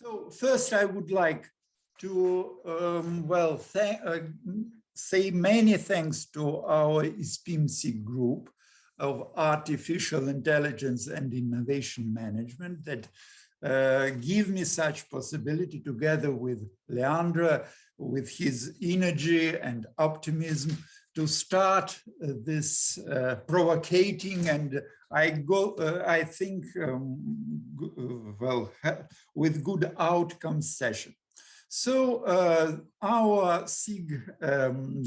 So first, I would like to say many thanks to our ISPIM group of Artificial Intelligence and Innovation Management that give me such possibility, together with Leandro, with his energy and optimism, to start this provocating and I think with good outcome session. So our SIG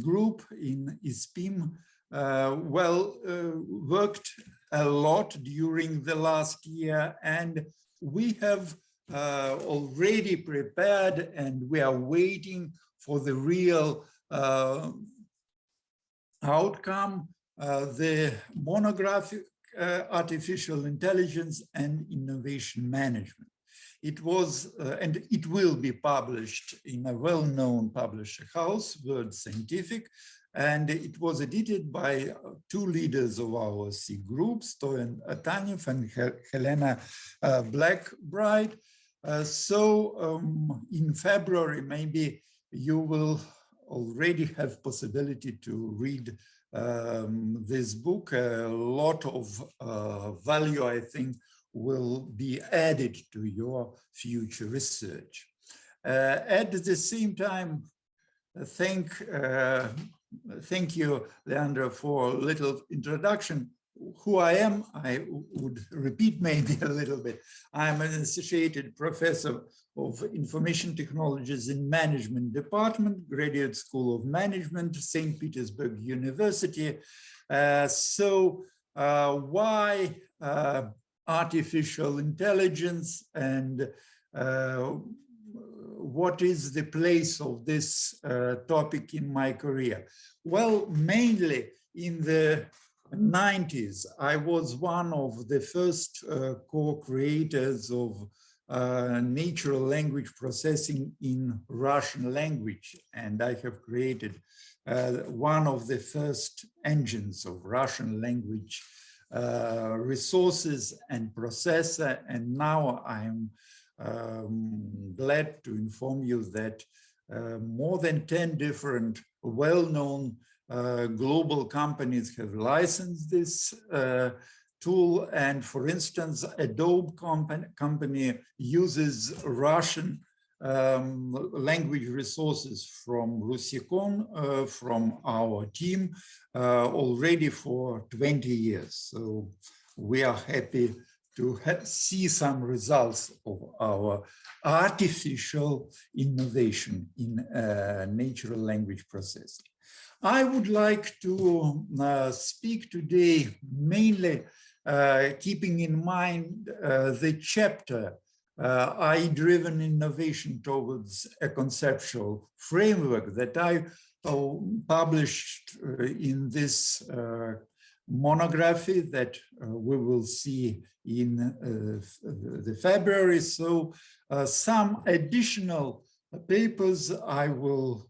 group in ISPIM worked a lot during the last year, and we have already prepared and we are waiting for the real outcome, the monographic Artificial Intelligence and Innovation Management. It was, and it will be published in a well-known publisher house, World Scientific, and it was edited by two leaders of our SIG group, Stoyan Atanev and Helena Blackbright. In February, maybe you will already have possibility to read this book. A lot of value, I think, will be added to your future research. At the same time, thank you, Leandro, for a little introduction. Who I am, I would repeat maybe a little bit. I'm an associated professor of Information Technologies in Management Department, Graduate School of Management, St. Petersburg University. Why artificial intelligence, and what is the place of this topic in my career? Well, mainly in the 90s, I was one of the first co-creators of natural language processing in Russian language, and I have created one of the first engines of Russian language resources and processor, and now I'm glad to inform you that more than 10 different well-known global companies have licensed this tool. And for instance, Adobe company uses Russian language resources from Rusicon, from our team, already for 20 years. So we are happy to see some results of our artificial innovation in natural language processing. I would like to speak today mainly keeping in mind the chapter AI-driven innovation towards a conceptual framework that I published in this monography that we will see in the February. So some additional papers I will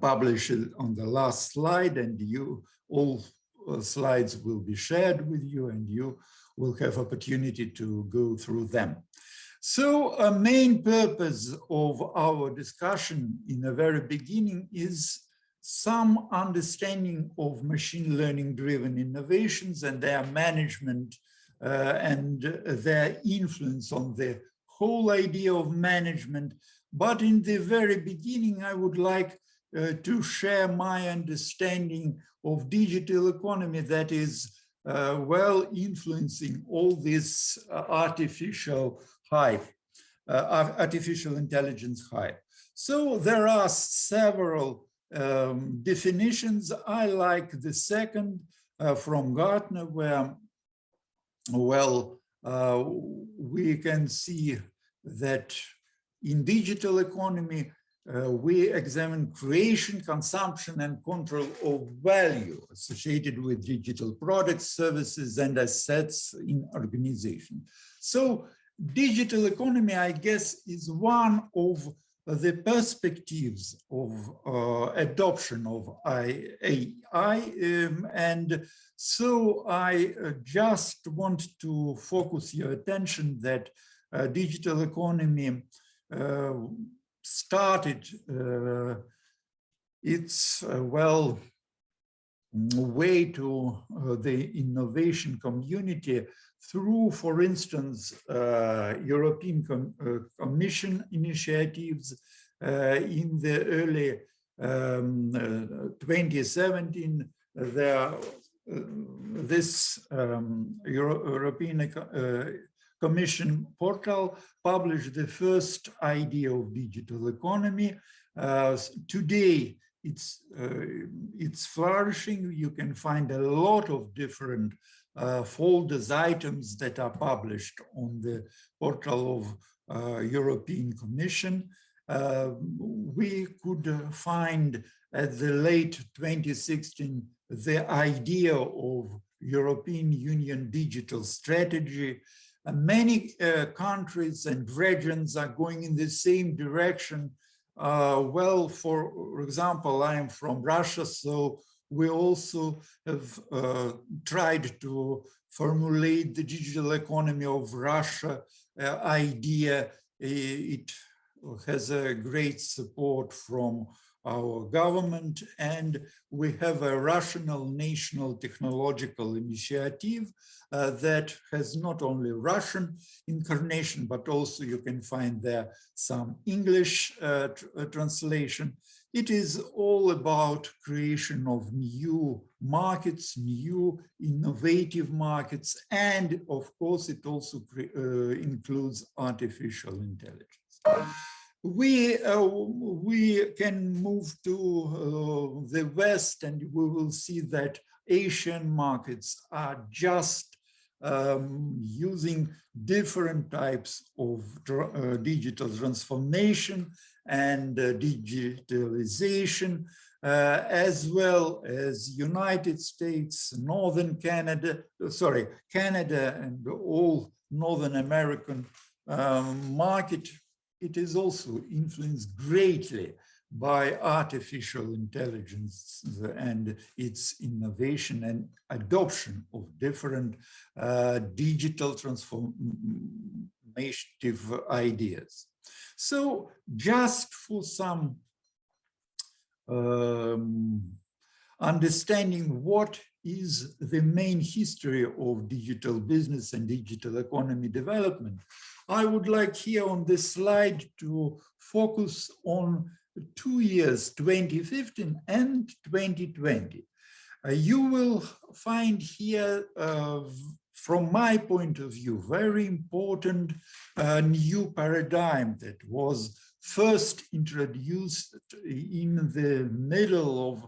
publish on the last slide, and all slides will be shared with you, and you will have opportunity to go through them. So a main purpose of our discussion in the very beginning is some understanding of machine learning driven innovations and their management and their influence on the whole idea of management. But in the very beginning, I would like to share my understanding of digital economy that is well influencing all this artificial intelligence hype. So there are several definitions. I like the second from Gartner, where, well, we can see that in digital economy, we examine creation, consumption, and control of value associated with digital products, services, and assets in organization. So digital economy, I guess, is one of the perspectives of adoption of AI. And so I just want to focus your attention that digital economy started its way to the innovation community through, for instance, European Commission initiatives in the early 2017. This European Commission portal published the first idea of digital economy. Today, it's flourishing. You can find a lot of different folders, items that are published on the portal of European Commission. We could find at the late 2016 the idea of European Union digital strategy. Many countries and regions are going in the same direction. For example, I am from Russia, so we also have tried to formulate the digital economy of Russia idea. It has a great support from our government, and we have a Russian National Technological Initiative that has not only Russian incarnation, but also you can find there some English translation. It is all about creation of new markets, new innovative markets, and of course it also includes artificial intelligence. We can move to the West, and we will see that Asian markets are just using different types of digital transformation and digitalization, as well as United States, Canada and all Northern American market. It is also influenced greatly by artificial intelligence and its innovation and adoption of different digital transformative ideas. So just for some understanding what is the main history of digital business and digital economy development, I would like here on this slide to focus on 2 years, 2015 and 2020. You will find here, from my point of view, very important new paradigm that was first introduced in the middle of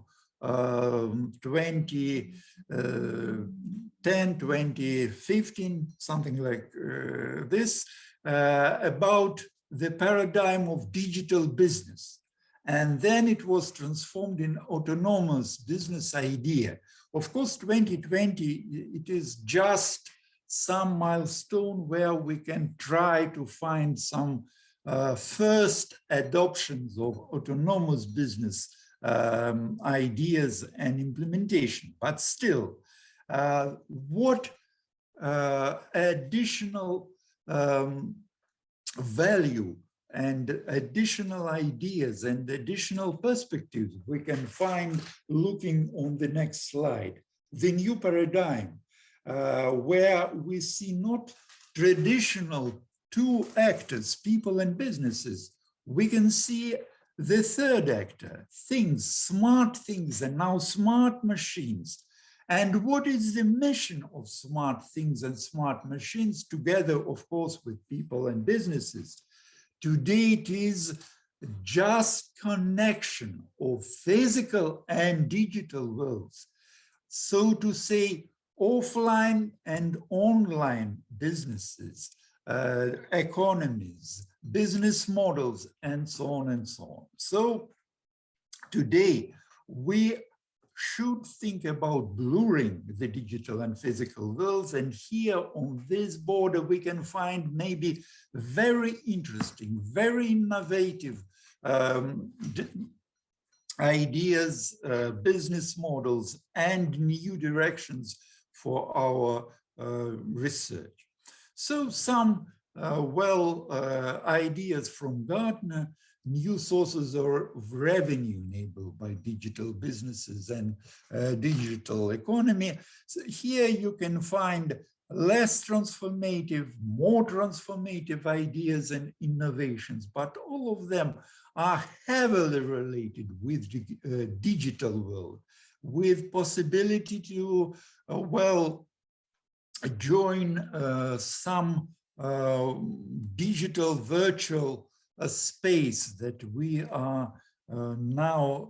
2010, 2015, something like this, about the paradigm of digital business. And then it was transformed in autonomous business idea. Of course, 2020, it is just some milestone where we can try to find some first adoptions of autonomous business ideas and implementation. But still, what additional value and additional ideas and additional perspectives we can find looking on the next slide. The new paradigm, where we see not traditional two actors, people and businesses. We can see the third actor, things, smart things, and now smart machines. And what is the mission of smart things and smart machines together, of course, with people and businesses? Today, it is just connection of physical and digital worlds. So to say, offline and online businesses, economies, business models, and so on and so on. So today, we should think about blurring the digital and physical worlds. And here on this border, we can find maybe very interesting, very innovative ideas, business models, and new directions for our research. So some ideas from Gartner, new sources of revenue enabled by digital businesses and digital economy. So here you can find less transformative, more transformative ideas and innovations, but all of them are heavily related with the digital world, with possibility to, join some digital virtual space that we are now,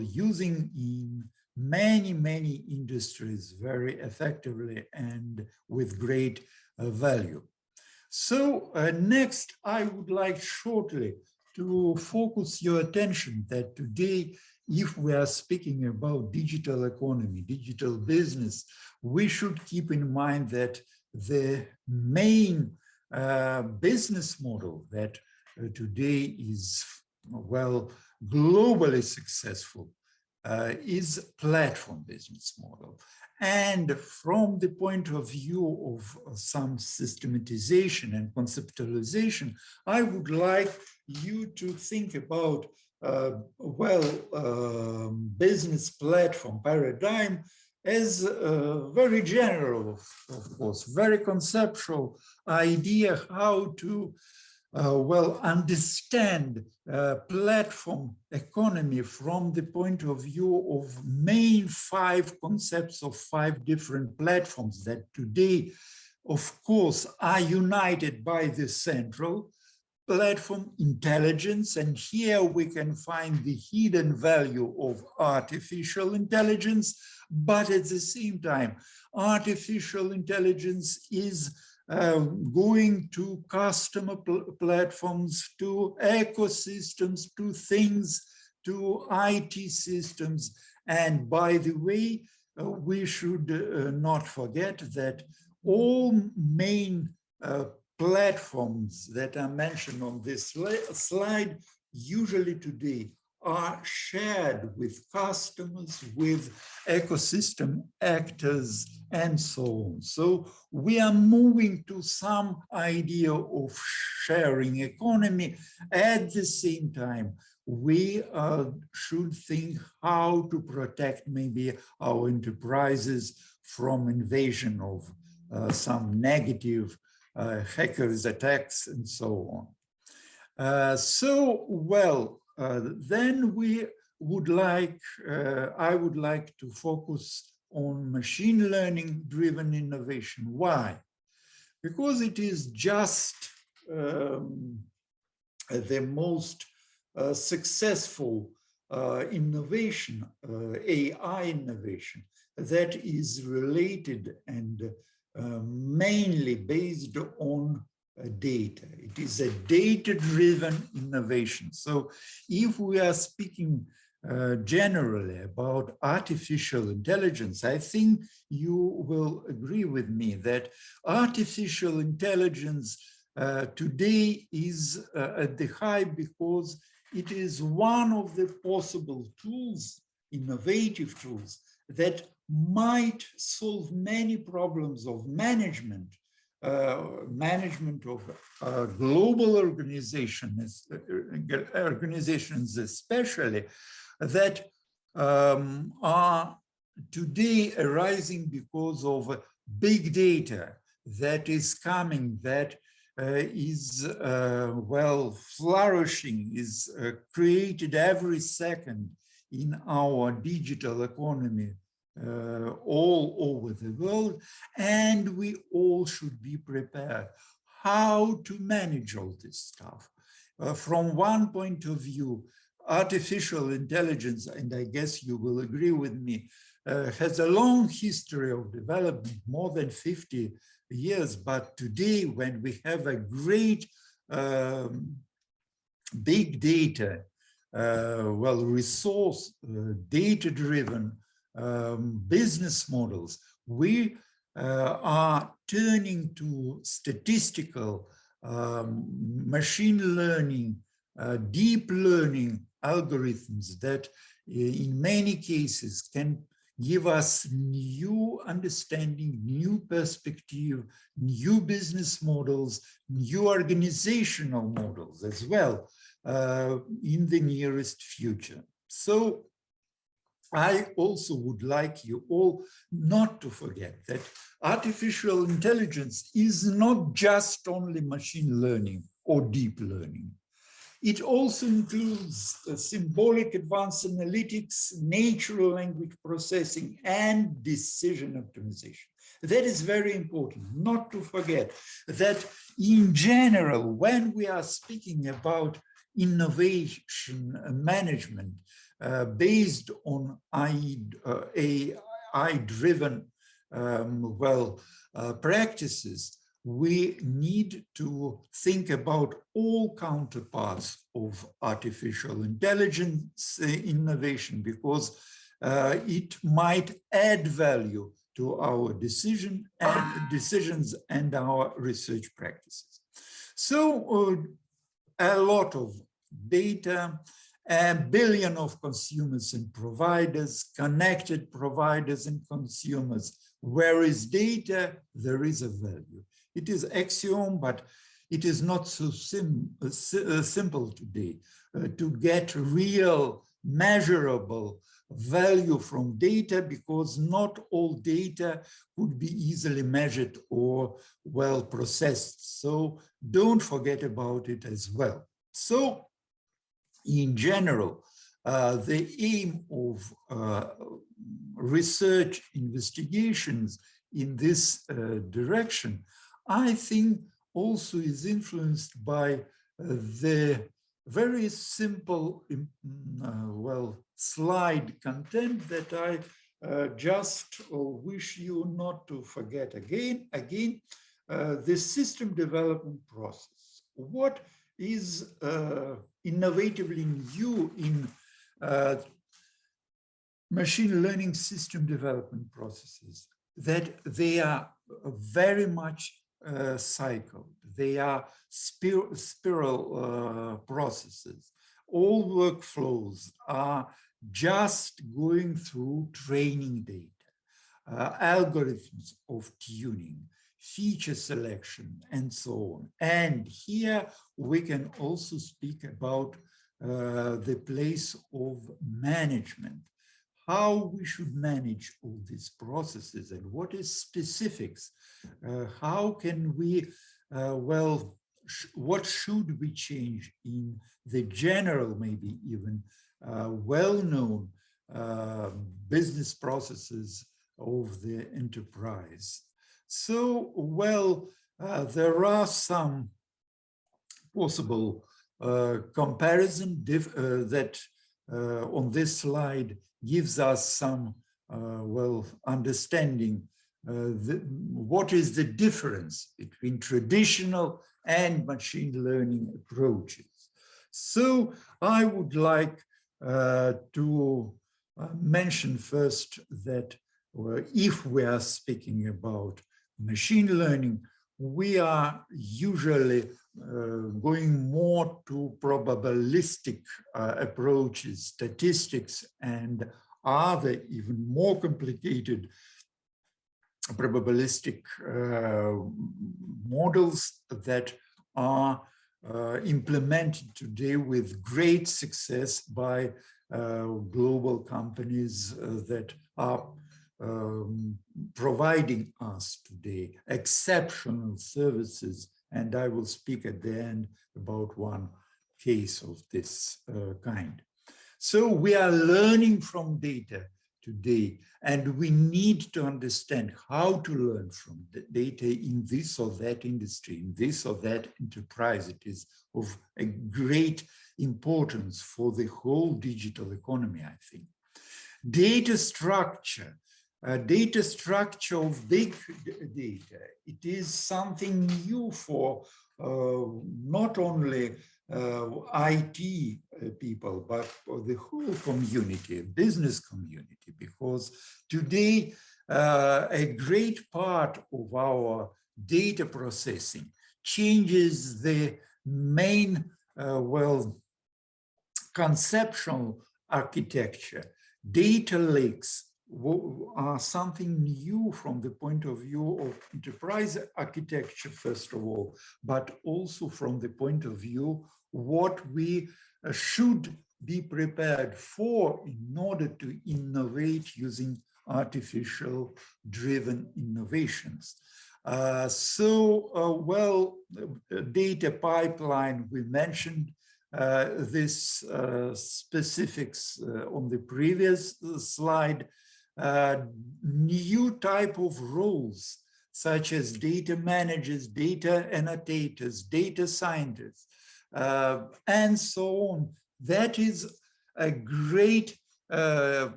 using in many industries very effectively and with great value. So next, I would like shortly to focus your attention that today, if we are speaking about digital economy, digital business, we should keep in mind that the main business model that today is, globally successful is platform business model. And from the point of view of some systematization and conceptualization, I would like you to think about business platform paradigm as a very general, of course, very conceptual idea how to understand platform economy from the point of view of main 5 concepts of 5 different platforms that today, of course, are united by the central platform intelligence. And here we can find the hidden value of artificial intelligence, but at the same time, artificial intelligence is going to customer platforms, to ecosystems, to things, to IT systems. And by the way, we should not forget that all main platforms that are mentioned on this slide usually today are shared with customers, with ecosystem actors, and so on. So we are moving to some idea of sharing economy. At the same time, we should think how to protect maybe our enterprises from invasion of some negative hackers attacks and so on. Then we would like, I would like to focus on machine learning driven innovation. Why? Because it is just the most successful innovation, AI innovation, that is related and mainly based on data. It is a data-driven innovation. So if we are speaking generally about artificial intelligence, I think you will agree with me that artificial intelligence today is at the high because it is one of the possible tools, innovative tools, that might solve many problems of management, of global organizations especially, that are today arising because of big data that is coming, that is flourishing, is created every second in our digital economy all over the world, and we all should be prepared how to manage all this stuff. From one point of view, artificial intelligence, and I guess you will agree with me, has a long history of development, more than 50 years, but today when we have a great big data, resource, data-driven business models, we are turning to statistical machine learning, deep learning algorithms that in many cases can give us new understanding, new perspective, new business models, new organizational models as well in the nearest future. So I also would like you all not to forget that artificial intelligence is not just only machine learning or deep learning. It also includes symbolic advanced analytics, natural language processing, and decision optimization. That is very important, not to forget that in general, when we are speaking about innovation management based on AI-driven practices, we need to think about all counterparts of artificial intelligence innovation, because it might add value to our decisions and our research practices. So a lot of data, a billion of consumers and providers, connected providers and consumers. Where is data, there is a value. It is axiom, but it is not so simple today to get real, measurable value from data, because not all data could be easily measured or well processed. So don't forget about it as well. So in general, the aim of research investigations in this direction, I think, also is influenced by the very simple, slide content that I just wish you not to forget again, the system development process. What is innovatively new in machine learning system development processes? That they are very much cycled. They are spiral processes. All workflows are just going through training data, algorithms of tuning, feature selection, and so on. And here we can also speak about the place of management, how we should manage all these processes and what is specifics. How can we, what should we change in the general, maybe even well-known business processes of the enterprise. So, there are some possible comparison that on this slide gives us some, understanding what is the difference between traditional and machine learning approaches. So I would like to mention first that if we are speaking about machine learning, we are usually going more to probabilistic approaches, statistics, and other even more complicated probabilistic models that are implemented today with great success by global companies that are providing us today exceptional services. And I will speak at the end about one case of this kind. So we are learning from data today, and we need to understand how to learn from the data in this or that industry, in this or that enterprise. It is of a great importance for the whole digital economy, I think. Data structure of big data, it is something new for not only IT people, but for the whole community, business community, because today a great part of our data processing changes the main, conceptual architecture. Data lakes are something new from the point of view of enterprise architecture, first of all, but also from the point of view what we should be prepared for in order to innovate using artificial driven innovations. Data pipeline, we mentioned this specifics on the previous slide. New type of roles such as data managers, data annotators, data scientists, and so on. That is a great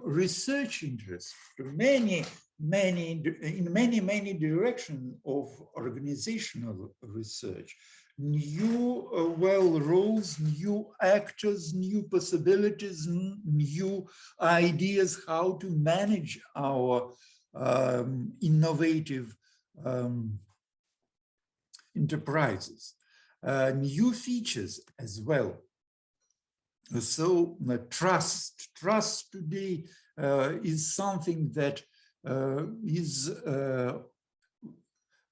research interest to many directions of organizational research. New roles, new actors, new possibilities, new ideas how to manage our innovative enterprises, new features as well. So trust today is something that is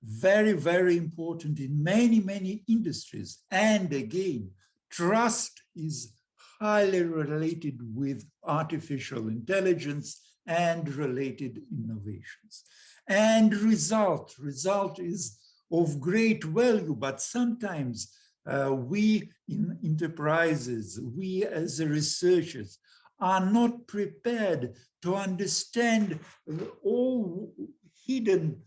very, very important in many industries. And again, trust is highly related with artificial intelligence and related innovations. And result is of great value, but sometimes we in enterprises, we as researchers are not prepared to understand all hidden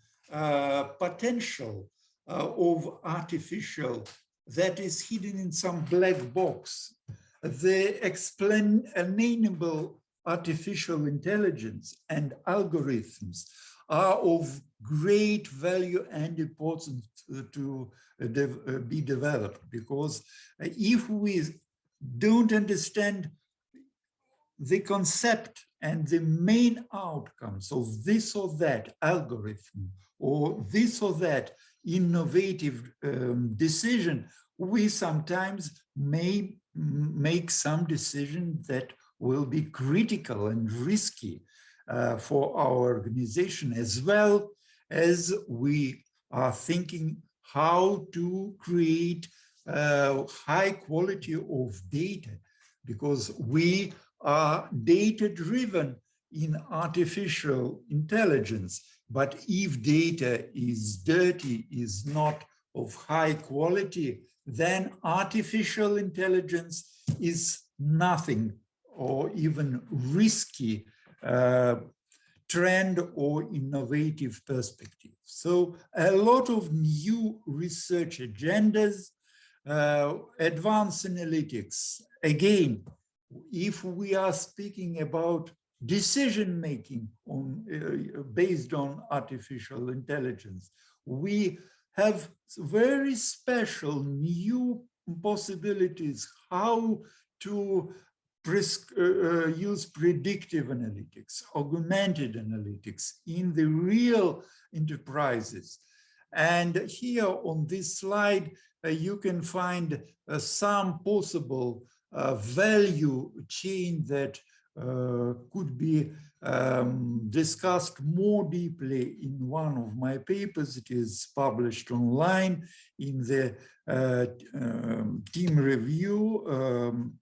potential of artificial that is hidden in some black box. The explainable artificial intelligence and algorithms are of great value and importance to be developed, because if we don't understand the concept and the main outcomes of this or that algorithm or this or that innovative decision, we sometimes may make some decisions that will be critical and risky for our organization, as well as we are thinking how to create high quality of data, because we are data-driven in artificial intelligence. But if data is dirty, is not of high quality, then artificial intelligence is nothing or even risky trend or innovative perspective. So a lot of new research agendas, advanced analytics. Again, if we are speaking about decision-making based on artificial intelligence, we have very special new possibilities how to use predictive analytics, augmented analytics in the real enterprises. And here on this slide, you can find some possible value chain that could be discussed more deeply in one of my papers. It is published online in the team review.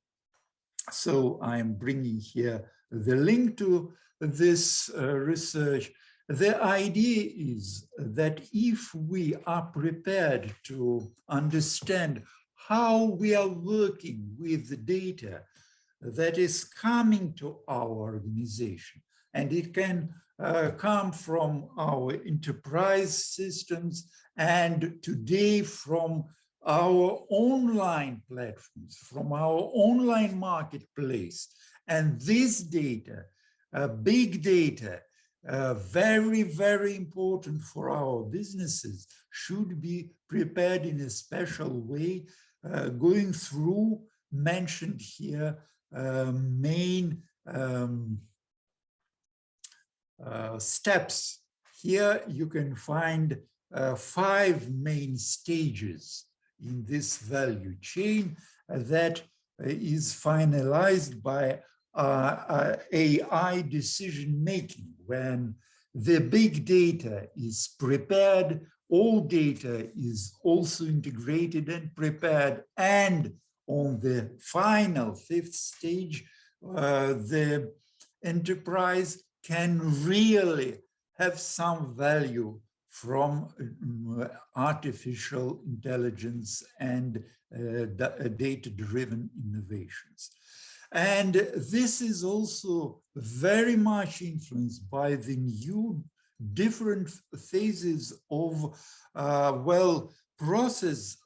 So I'm bringing here the link to this research. The idea is that if we are prepared to understand how we are working with the data that is coming to our organization, and it can come from our enterprise systems, and today from our online platforms, from our online marketplace. And this data, big data, very, very important for our businesses, should be prepared in a special way, going through mentioned here main steps. Here you can find 5 main stages in this value chain that is finalized by AI decision making, when the big data is prepared, all data is also integrated and prepared, and on the final fifth stage, the enterprise can really have some value from artificial intelligence and data-driven innovations. And this is also very much influenced by the new different phases of, process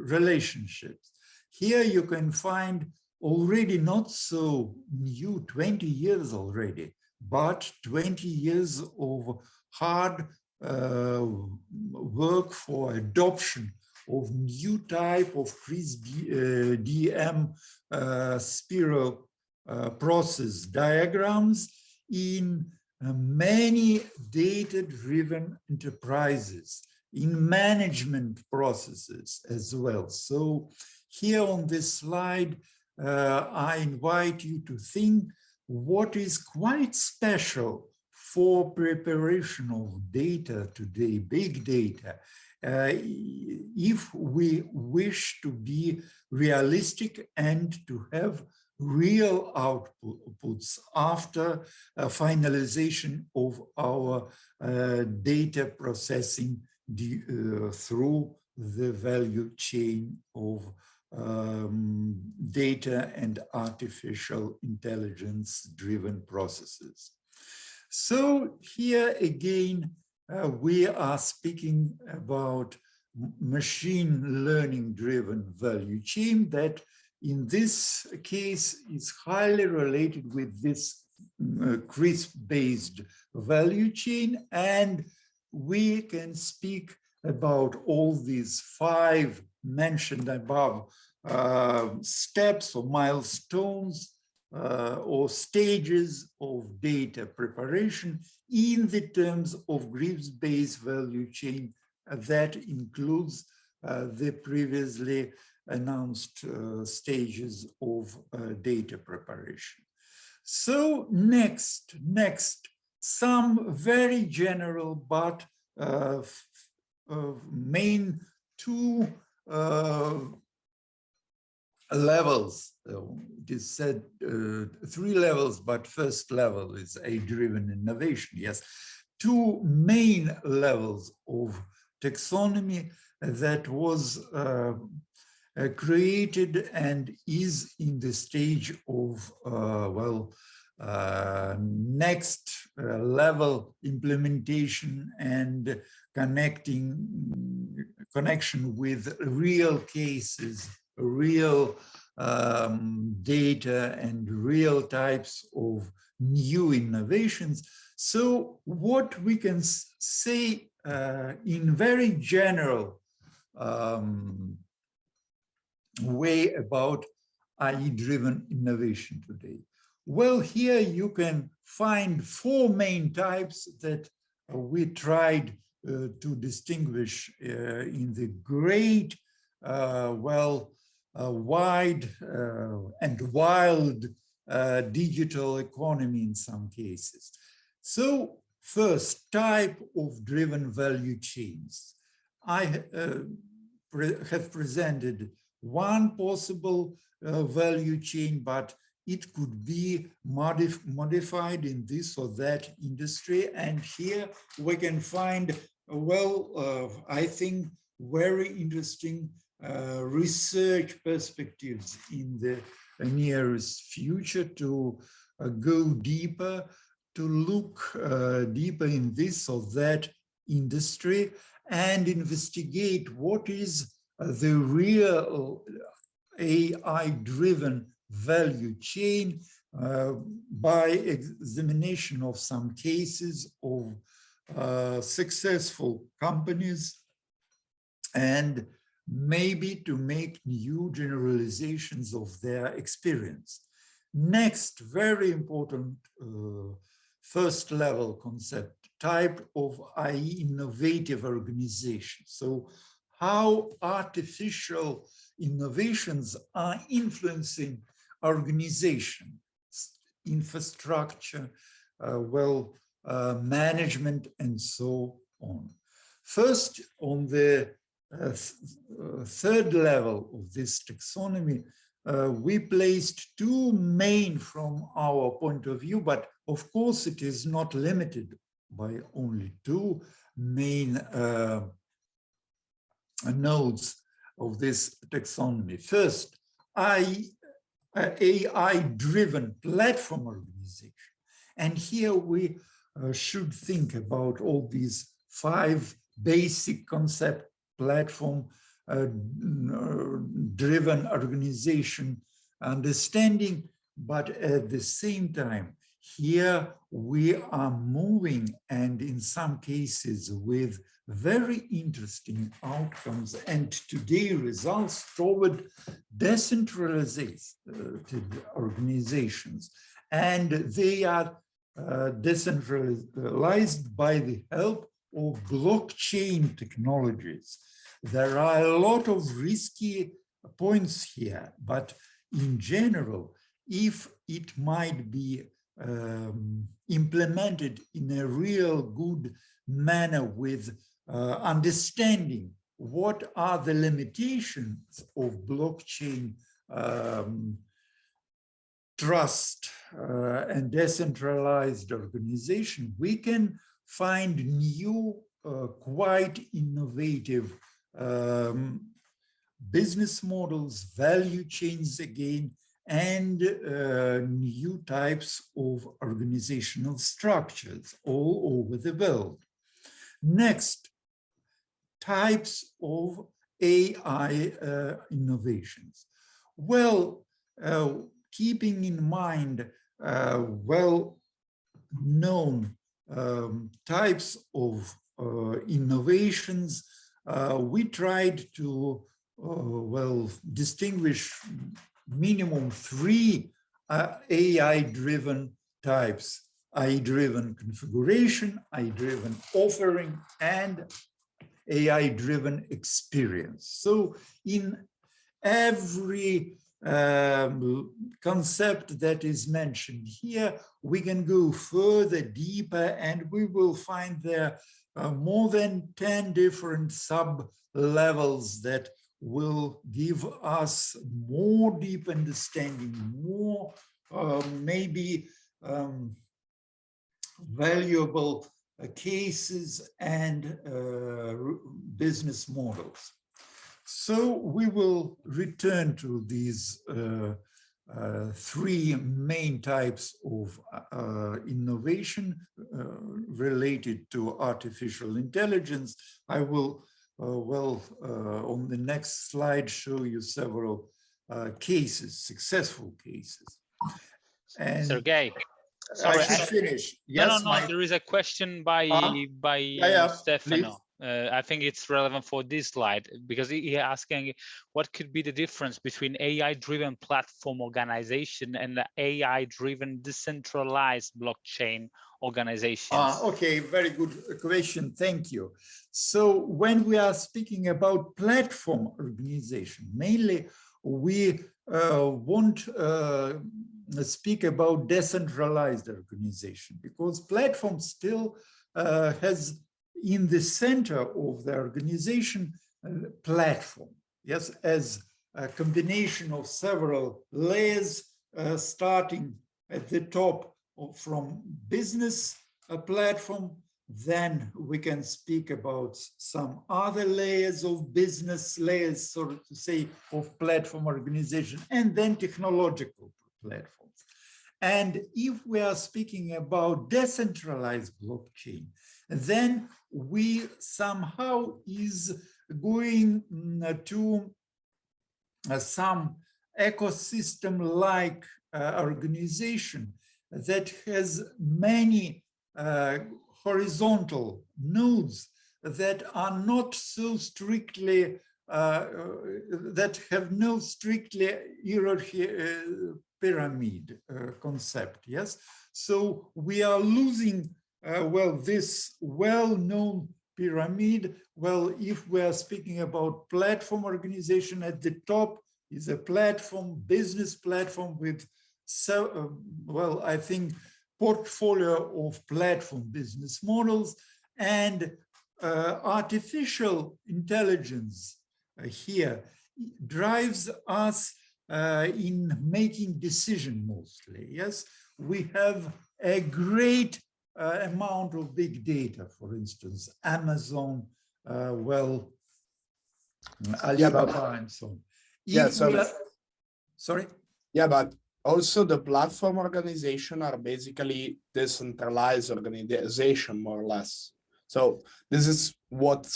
relationships. Here you can find already not so new, 20 years already, but 20 years of hard work for adoption of new type of CRISP-DM spiral process diagrams in many data-driven enterprises, in management processes as well. So here on this slide, I invite you to think what is quite special for preparation of data today, big data, if we wish to be realistic and to have real outputs after finalization of our data processing through the value chain of data and artificial intelligence driven processes. So here again, we are speaking about machine learning driven value chain that in this case is highly related with this CRISP-based value chain, and we can speak about all these 5 mentioned above steps or milestones or stages of data preparation in the terms of CRISP-based value chain that includes the previously announced stages of data preparation. So next, some very general but main 2 levels. It is said 3 levels, but first level is AI-driven innovation. Yes, 2 main levels of taxonomy that was created and is in the stage of next level implementation and connection with real cases, real data and real types of new innovations. So what we can say in very general way about AI-driven innovation today. Well, here you can find 4 main types that we tried to distinguish in the great, wide and wild digital economy in some cases. So first, type of driven value chains. I have presented one possible value chain, but it could be modified in this or that industry. And here we can find, I think, very interesting research perspectives in the nearest future to go deeper, to look deeper in this or that industry and investigate what is the real AI-driven value chain by examination of some cases of successful companies, and maybe to make new generalizations of their experience. Next, very important first level concept, type of AI innovative organization. So how artificial innovations are influencing organization, infrastructure, management, and so on. First, on the third level of this taxonomy, we placed two main from our point of view, but of course it is not limited by only two main nodes of this taxonomy. First, AI-driven platform organization. And here we should think about all these 5 basic concept: platform driven organization understanding, but at the same time, here we are moving, and in some cases with very interesting outcomes and today results, toward decentralized organizations. And they are decentralized by the help of blockchain technologies. There are a lot of risky points here, but in general, if it might be implemented in a real good manner with understanding what are the limitations of blockchain trust and decentralized organization, we can find new, quite innovative business models, value chains again, and new types of organizational structures all over the world. Next, types of AI innovations. Well, keeping in mind well-known types of innovations, we tried to distinguish minimum 3 AI-driven types: AI-driven configuration, AI-driven offering, and AI-driven experience. So in every concept that is mentioned here, we can go further, deeper, and we will find there more than 10 different sub-levels that will give us more deep understanding, more maybe valuable cases and business models. So we will return to these 3 main types of innovation related to artificial intelligence. I will, on the next slide, show you several cases, successful cases. And Sergey, sorry, I should finish. Yes, no, there is a question by Stefano. I think it's relevant for this slide because he's asking what could be the difference between AI-driven platform organization and the AI-driven decentralized blockchain organizations. Okay, very good question. Thank you. So when we are speaking about platform organization, mainly we want speak about decentralized organization, because platform still has in the center of the organization platform, yes, as a combination of several layers starting at the top from business platform. Then we can speak about some other layers of business layers, so to say, of platform organization, and then technological platforms. And if we are speaking about decentralized blockchain, then we somehow is going to some ecosystem-like organization that has many horizontal nodes that are not so strictly, that have no strictly hierarchy pyramid concept, yes? So we are losing, this well-known pyramid. Well, if we are speaking about platform organization, at the top, is a platform, business platform with, well, I think, portfolio of platform business models, and artificial intelligence here drives us in making decision mostly. Yes, we have a great amount of big data, for instance, Amazon, well, Alibaba, and so on. Yeah, so sorry? Yeah, but also the platform organization are basically decentralized organization, more or less. So this is what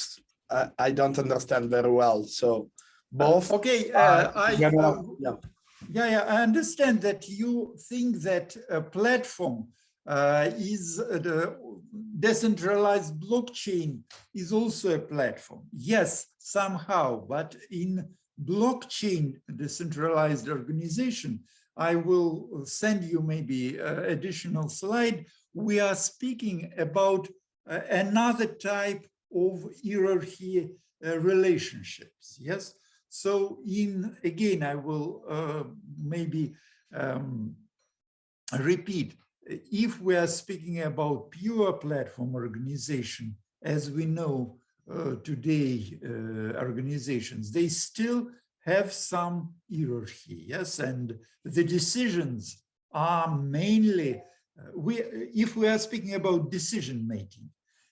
I don't understand very well. So both. Okay, yeah, I understand that you think that a platform is the decentralized blockchain is also a platform. Yes, somehow, but in blockchain decentralized organization, I will send you maybe additional slide. We are speaking about another type of hierarchy relationships. Yes. So again, I will maybe repeat, if we are speaking about pure platform organization, as we know today, organizations, they still have some hierarchy, yes, and the decisions are mainly, if we are speaking about decision making,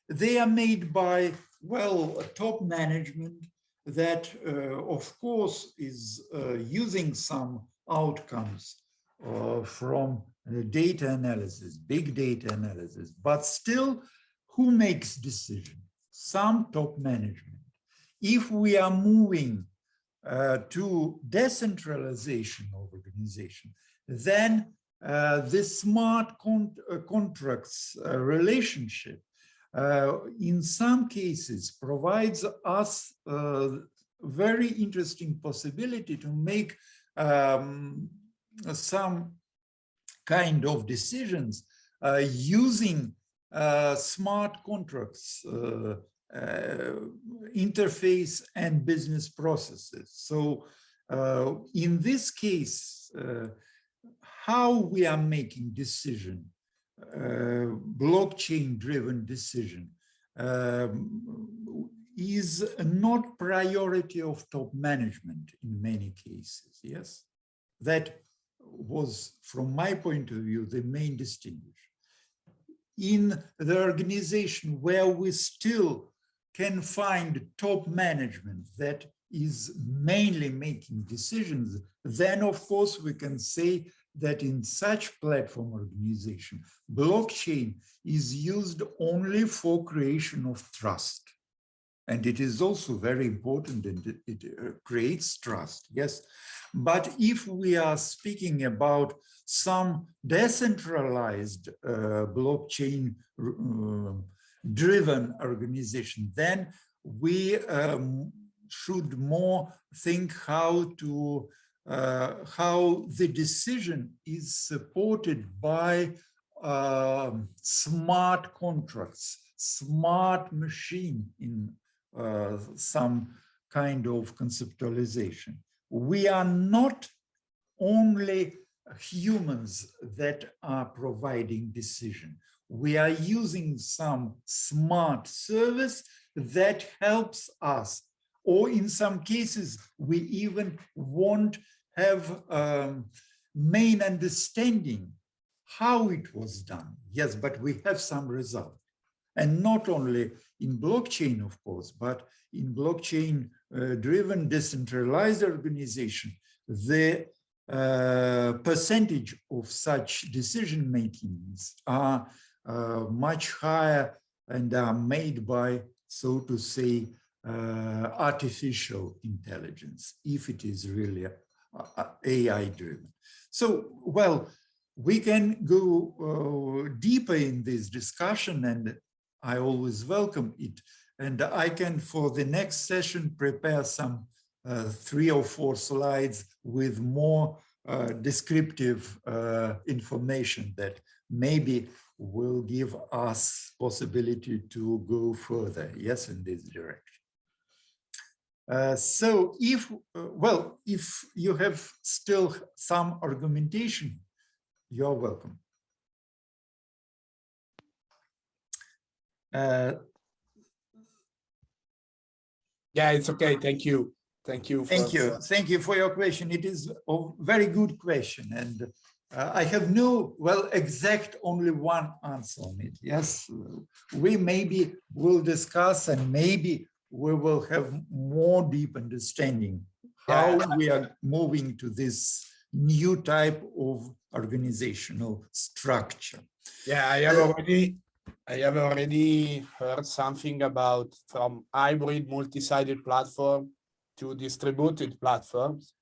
they are made by, well, top management that, of course, is using some outcomes from data analysis, big data analysis, but still, who makes decision? Some top management. If we are moving to decentralization of organization, then the smart contracts relationship in some cases provides us a very interesting possibility to make some kind of decisions using smart contracts interface and business processes. So in this case, how we are making decision, blockchain-driven decision, is not priority of top management in many cases, yes? That was, from my point of view, the main distinguisher. In the organization where we still can find top management that is mainly making decisions, then of course we can say that in such platform organization, blockchain is used only for creation of trust. And it is also very important, and it creates trust, yes. But if we are speaking about some decentralized blockchain driven organization, then we should more think how the decision is supported by smart contracts, smart machine in some kind of conceptualization. We are not only humans that are providing decision. We are using some smart service that helps us, or in some cases, we even won't have main understanding how it was done. Yes, but we have some result. And not only in blockchain, of course, but in blockchain-driven decentralized organization, the percentage of such decision makings are much higher and are made by, so to say, artificial intelligence, if it is really AI-driven. So, well, we can go deeper in this discussion, and I always welcome it. And I can, for the next session, prepare some 3 or 4 slides with more descriptive information that maybe will give us possibility to go further, yes, in this direction. So if, well, if you have still some argumentation, you're welcome. Yeah, it's okay. Thank you. Thank you. Thank you for your question. It is a very good question. And I have no, well, exact only one answer on it. Yes, we maybe will discuss and maybe we will have more deep understanding how we are moving to this new type of organizational structure. Yeah, I have already heard something about from hybrid multi-sided platform to distributed platforms.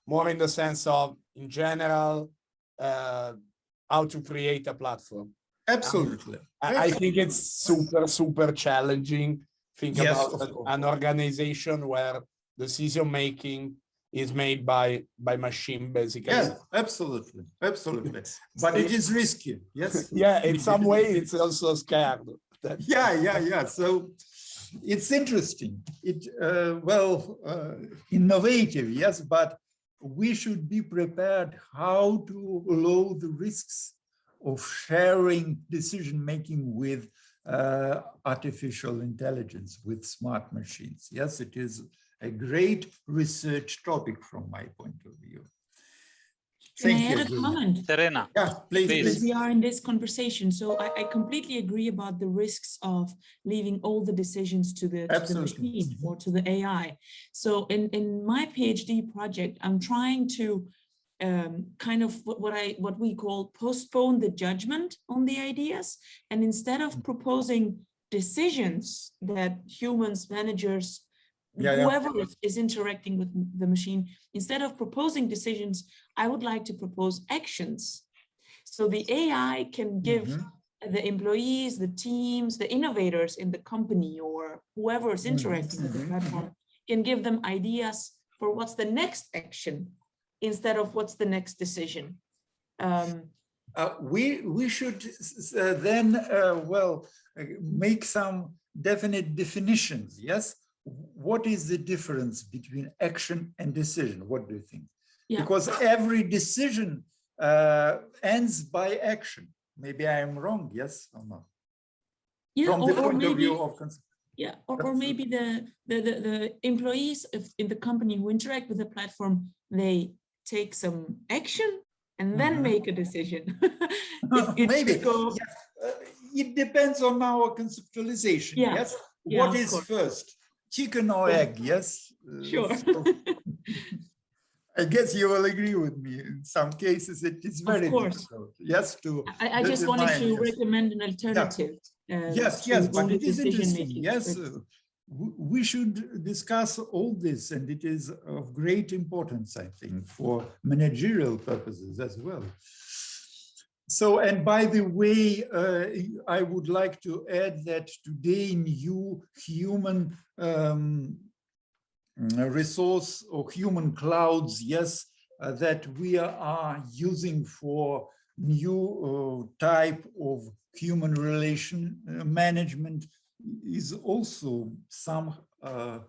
More in the sense of, in general, how to create a platform. Absolutely. I think it's super challenging. Think about an organization where decision making is made by machine, basically. Yeah, absolutely. But it is risky. Yes. Yeah, in some way it's also scared. Yeah. So it's interesting. Innovative, yes, but we should be prepared how to allow the risks of sharing decision-making with artificial intelligence, with smart machines. Yes, it is a great research topic from my point of view. Can I add a comment? Serena. Yeah, please. We are in this conversation, so I completely agree about the risks of leaving all the decisions to the machine or to the AI. So in my PhD project, I'm trying to kind of what we call postpone the judgment on the ideas, and instead of proposing decisions that humans, managers, whoever is interacting with the machine, instead of proposing decisions, I would like to propose actions. So the AI can give the employees, the teams, the innovators in the company, or whoever is interacting with the platform, can give them ideas for what's the next action instead of what's the next decision. We should then, make some definite definitions, yes? What is the difference between action and decision? What do you think? Yeah. Because every decision ends by action. Maybe I am wrong, yes or no? Yeah, from the point of view of yeah, or maybe the employees in the company who interact with the platform, they take some action and then make a decision. Maybe. It depends on our conceptualization. Yeah. Yes. Yeah, what is first? Chicken or egg, yes? Sure. I guess you will agree with me. In some cases, it is very difficult. Yes, I just wanted to recommend an alternative. Yeah. Yes, but it is interesting. Yes, we should discuss all this, and it is of great importance, I think, for managerial purposes as well. So, and by the way, I would like to add that today new human resource or human clouds, yes, that we are using for new type of human relation management is also somehow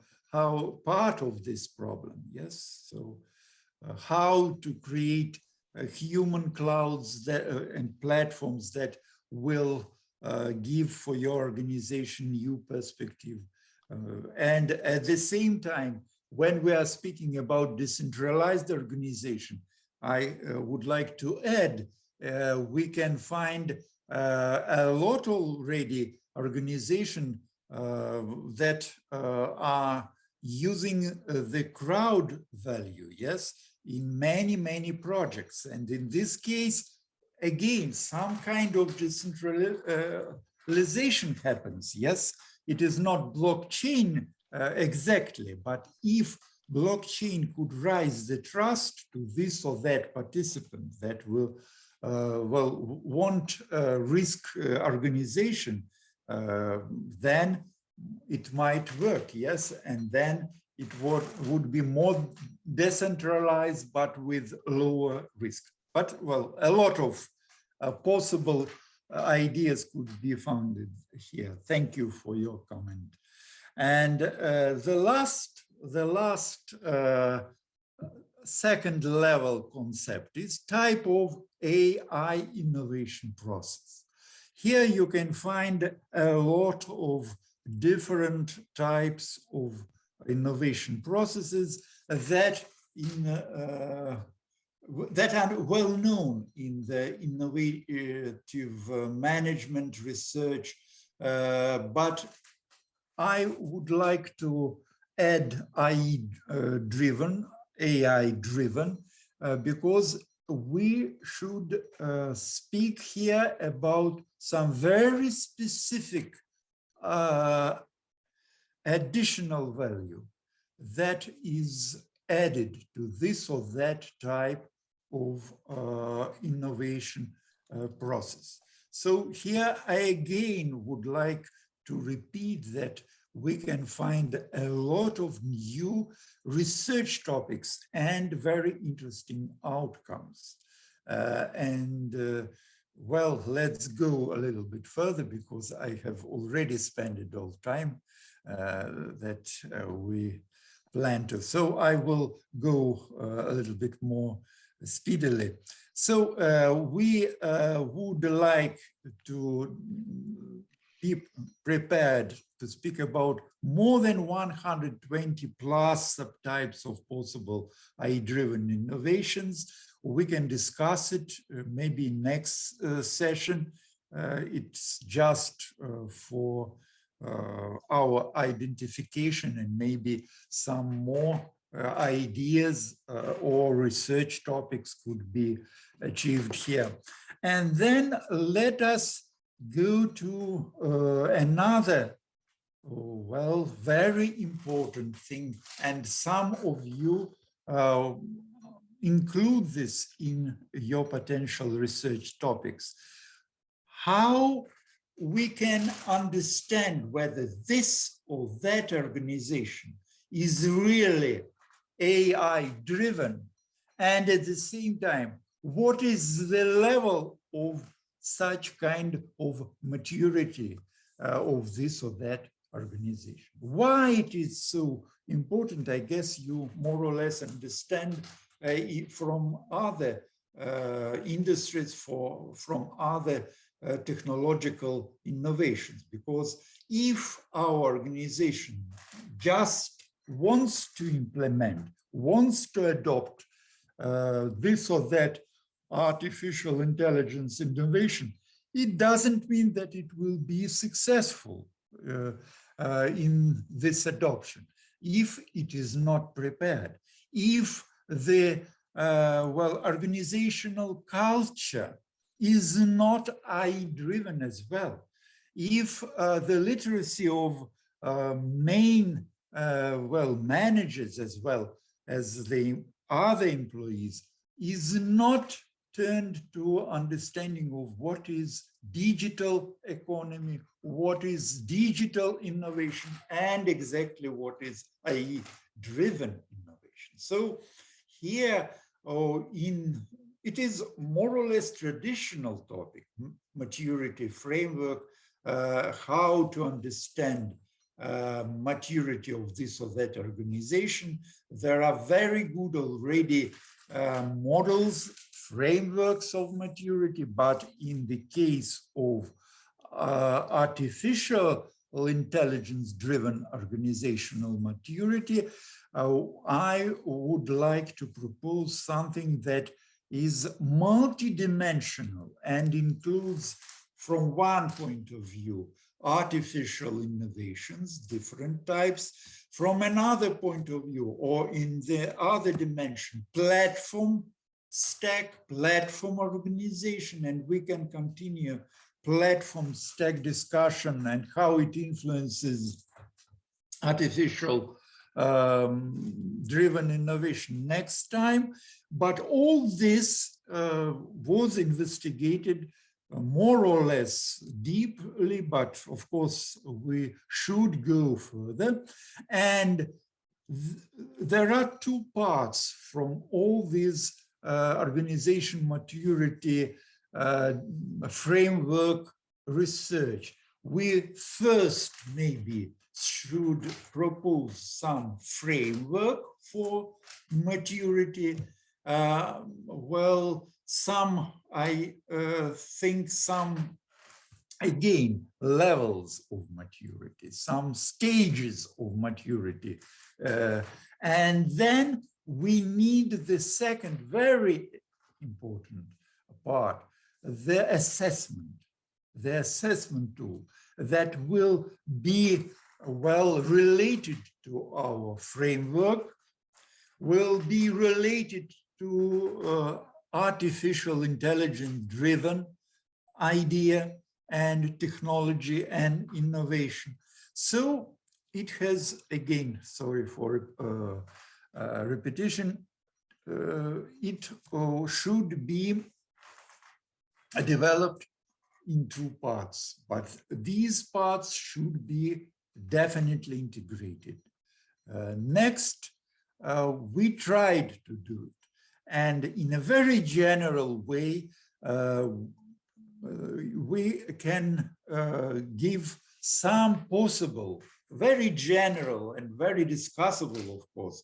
part of this problem, yes? So how to create human clouds that, and platforms that will give for your organization new perspective. And at the same time, when we are speaking about decentralized organization, I would like to add, we can find a lot already organization that are using the crowd value, yes, in many projects. And in this case, again, some kind of decentralization happens, yes. It is not blockchain exactly, but if blockchain could raise the trust to this or that participant that will want risk organization, then it might work, yes, and then it would be more decentralized, but with lower risk. But well, a lot of possible ideas could be founded here. Thank you for your comment. And the last second level concept is type of AI innovation process. Here you can find a lot of different types of innovation processes that are well known in the innovative management research, but I would like to add AI-driven, because we should speak here about some very specific additional value that is added to this or that type of innovation process. So here I again would like to repeat that we can find a lot of new research topics and very interesting outcomes. Well, let's go a little bit further, because I have already spent all time that we plan to. So I will go a little bit more speedily. So we would like to be prepared to speak about more than 120 plus subtypes of possible AI-driven innovations. We can discuss it maybe next session. It's just for our identification, and maybe some more ideas or research topics could be achieved here. And then let us go to another, well, very important thing, and some of you include this in your potential research topics. How we can understand whether this or that organization is really AI-driven, and at the same time, what is the level of such kind of maturity of this or that organization. Why it is so important, I guess you more or less understand from other industries, from other technological innovations, because if our organization just wants to implement, wants to adopt this or that artificial intelligence innovation, it doesn't mean that it will be successful in this adoption if it is not prepared, if the organizational culture is not AI-driven as well, if the literacy of main managers as well as the other employees is not turned to understanding of what is digital economy, what is digital innovation, and exactly what is AI-driven innovation. So here it is more or less traditional topic, maturity framework, how to understand maturity of this or that organization. There are very good already models, frameworks of maturity, but in the case of artificial intelligence-driven organizational maturity, I would like to propose something that is multidimensional and includes, from one point of view, artificial innovations, different types, from another point of view, or in the other dimension, platform stack, platform organization, and we can continue platform stack discussion and how it influences artificial driven innovation next time. But all this was investigated more or less deeply, but of course we should go further. And there are two parts from all these organization maturity framework research. We first maybe should propose some framework for maturity. Well, some, I think some, again, levels of maturity, some stages of maturity. And then we need the second very important part, the assessment tool that will be well related to our framework, will be related to artificial intelligence driven idea and technology and innovation. So it has, again, sorry for repetition, it should be developed in two parts, but these parts should be definitely integrated. Next, we tried to do it, and in a very general way, we can give some possible, very general and very discussable, of course,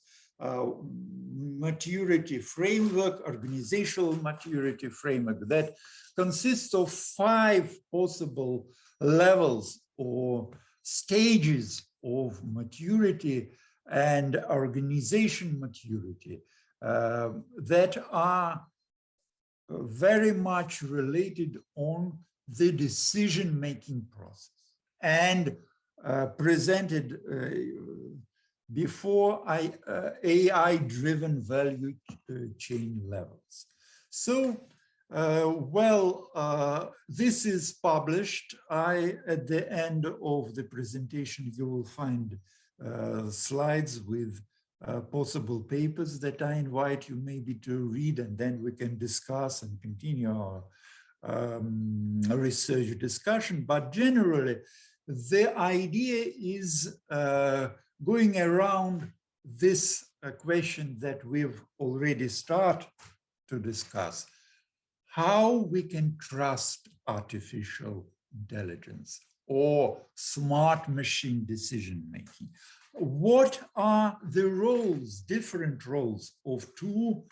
maturity framework, organizational maturity framework that consists of 5 possible levels or stages of maturity and organization maturity that are very much related on the decision-making process and presented before AI-driven value chain levels. So, this is published. At the end of the presentation, you will find slides with possible papers that I invite you maybe to read, and then we can discuss and continue our research discussion. But generally, the idea is going around this question that we've already started to discuss: how we can trust artificial intelligence or smart machine decision-making. What are the roles, different roles of two,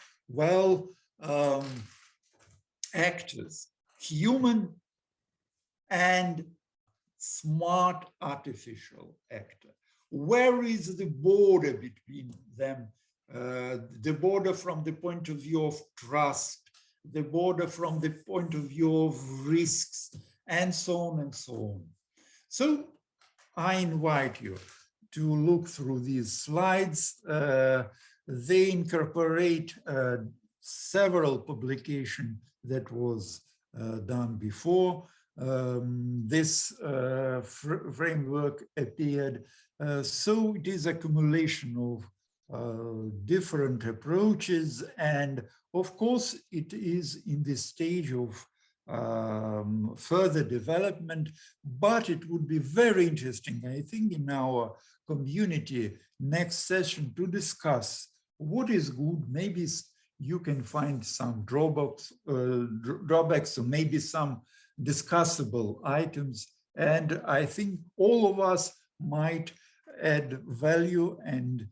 actors, human and smart artificial actor? Where is the border between them? The border from the point of view of trust, the border from the point of view of risks, and so on and so on. So I invite you to look through these slides. They incorporate several publications that was done before. This framework appeared. So it is accumulation of different approaches, and of course it is in this stage of further development, but it would be very interesting, I think, in our community next session to discuss what is good. Maybe you can find some drawbacks or maybe some discussable items, and I think all of us might add value and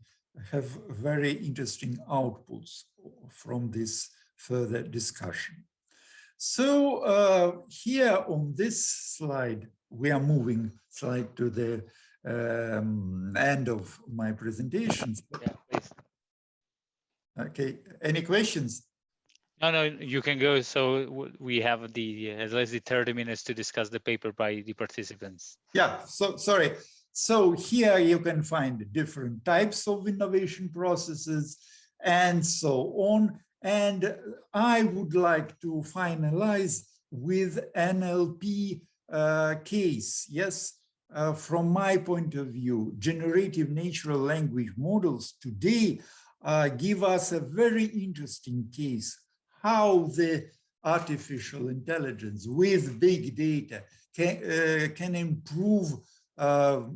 have very interesting outputs from this further discussion. So here on this slide, we are moving slide to the end of my presentations. Yeah, please. Okay, any questions? No, you can go. So we have at least the 30 minutes to discuss the paper by the participants. Yeah, so sorry. So here you can find different types of innovation processes and so on. And I would like to finalize with NLP case. Yes, from my point of view, generative natural language models today give us a very interesting case how the artificial intelligence with big data can improve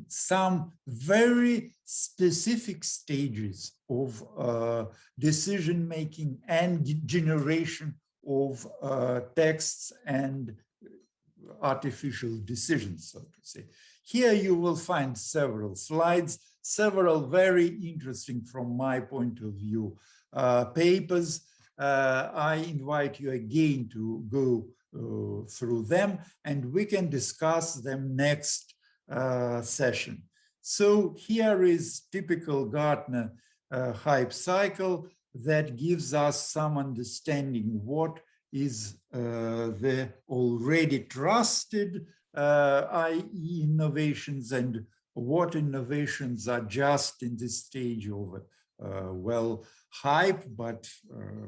some very specific stages of decision-making and generation of texts and artificial decisions, so to say. Here you will find several slides, several very interesting from my point of view papers. I invite you again to go through them, and we can discuss them next session. So here is typical Gartner hype cycle that gives us some understanding what is the already trusted i.e. innovations and what innovations are just in this stage of well, hype, but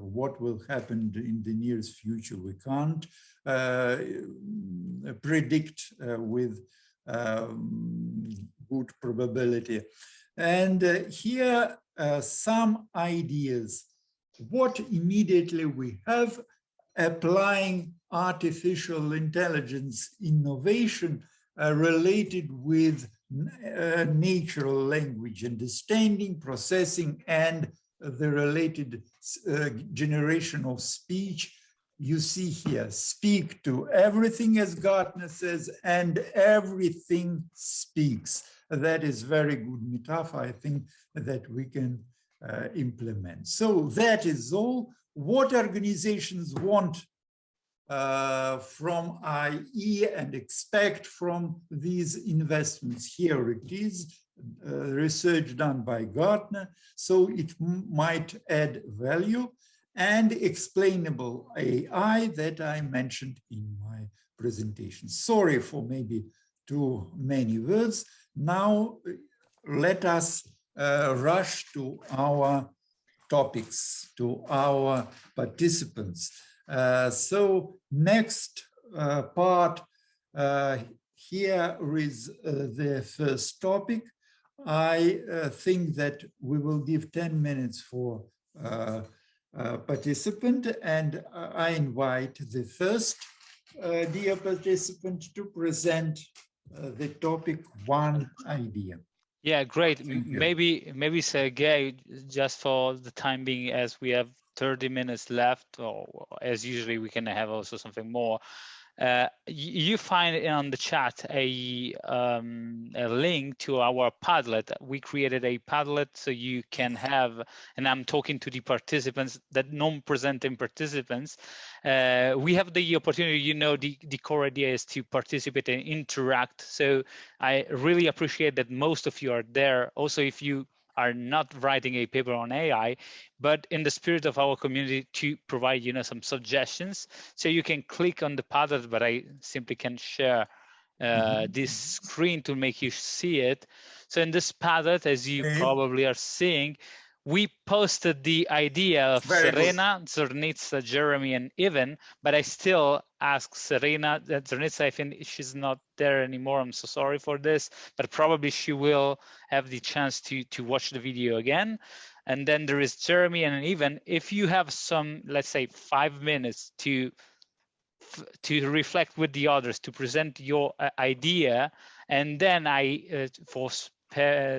what will happen in the nearest future we can't predict with good probability. And here some ideas. What immediately we have applying artificial intelligence innovation related with natural language understanding, processing, and the related generation of speech. You see here, speak to everything, as Gartner says, and everything speaks. That is very good metaphor, I think, that we can implement. So that is all. What organizations want from IE and expect from these investments. Here it is, research done by Gartner, so it might add value, and explainable AI that I mentioned in my presentation. Sorry for maybe too many words. Now let us rush to our topics, to our participants. So next part, here is the first topic. I think that we will give 10 minutes for participant, and I invite the first dear participant to present the topic, one idea. Yeah, great. Maybe Sergey, just for the time being, as we have 30 minutes left, or as usually we can have also something more. You find on the chat a link to our Padlet. We created a Padlet so you can have, and I'm talking to the participants, that non-presenting participants. We have the opportunity, you know, the core idea is to participate and interact. So I really appreciate that most of you are there. Also, if you are not writing a paper on AI, but in the spirit of our community to provide, you know, some suggestions. So you can click on the Padlet, but I simply can share this screen to make you see it. So in this Padlet, as you probably are seeing, we posted the idea of Serena, Zornitsa, Jeremy, and Ivan, but I still ask Serena, that Zornitsa, I think she's not there anymore. I'm so sorry for this, but probably she will have the chance to watch the video again. And then there is Jeremy and Ivan. If you have some, let's say, 5 minutes to reflect with the others, to present your idea, and then for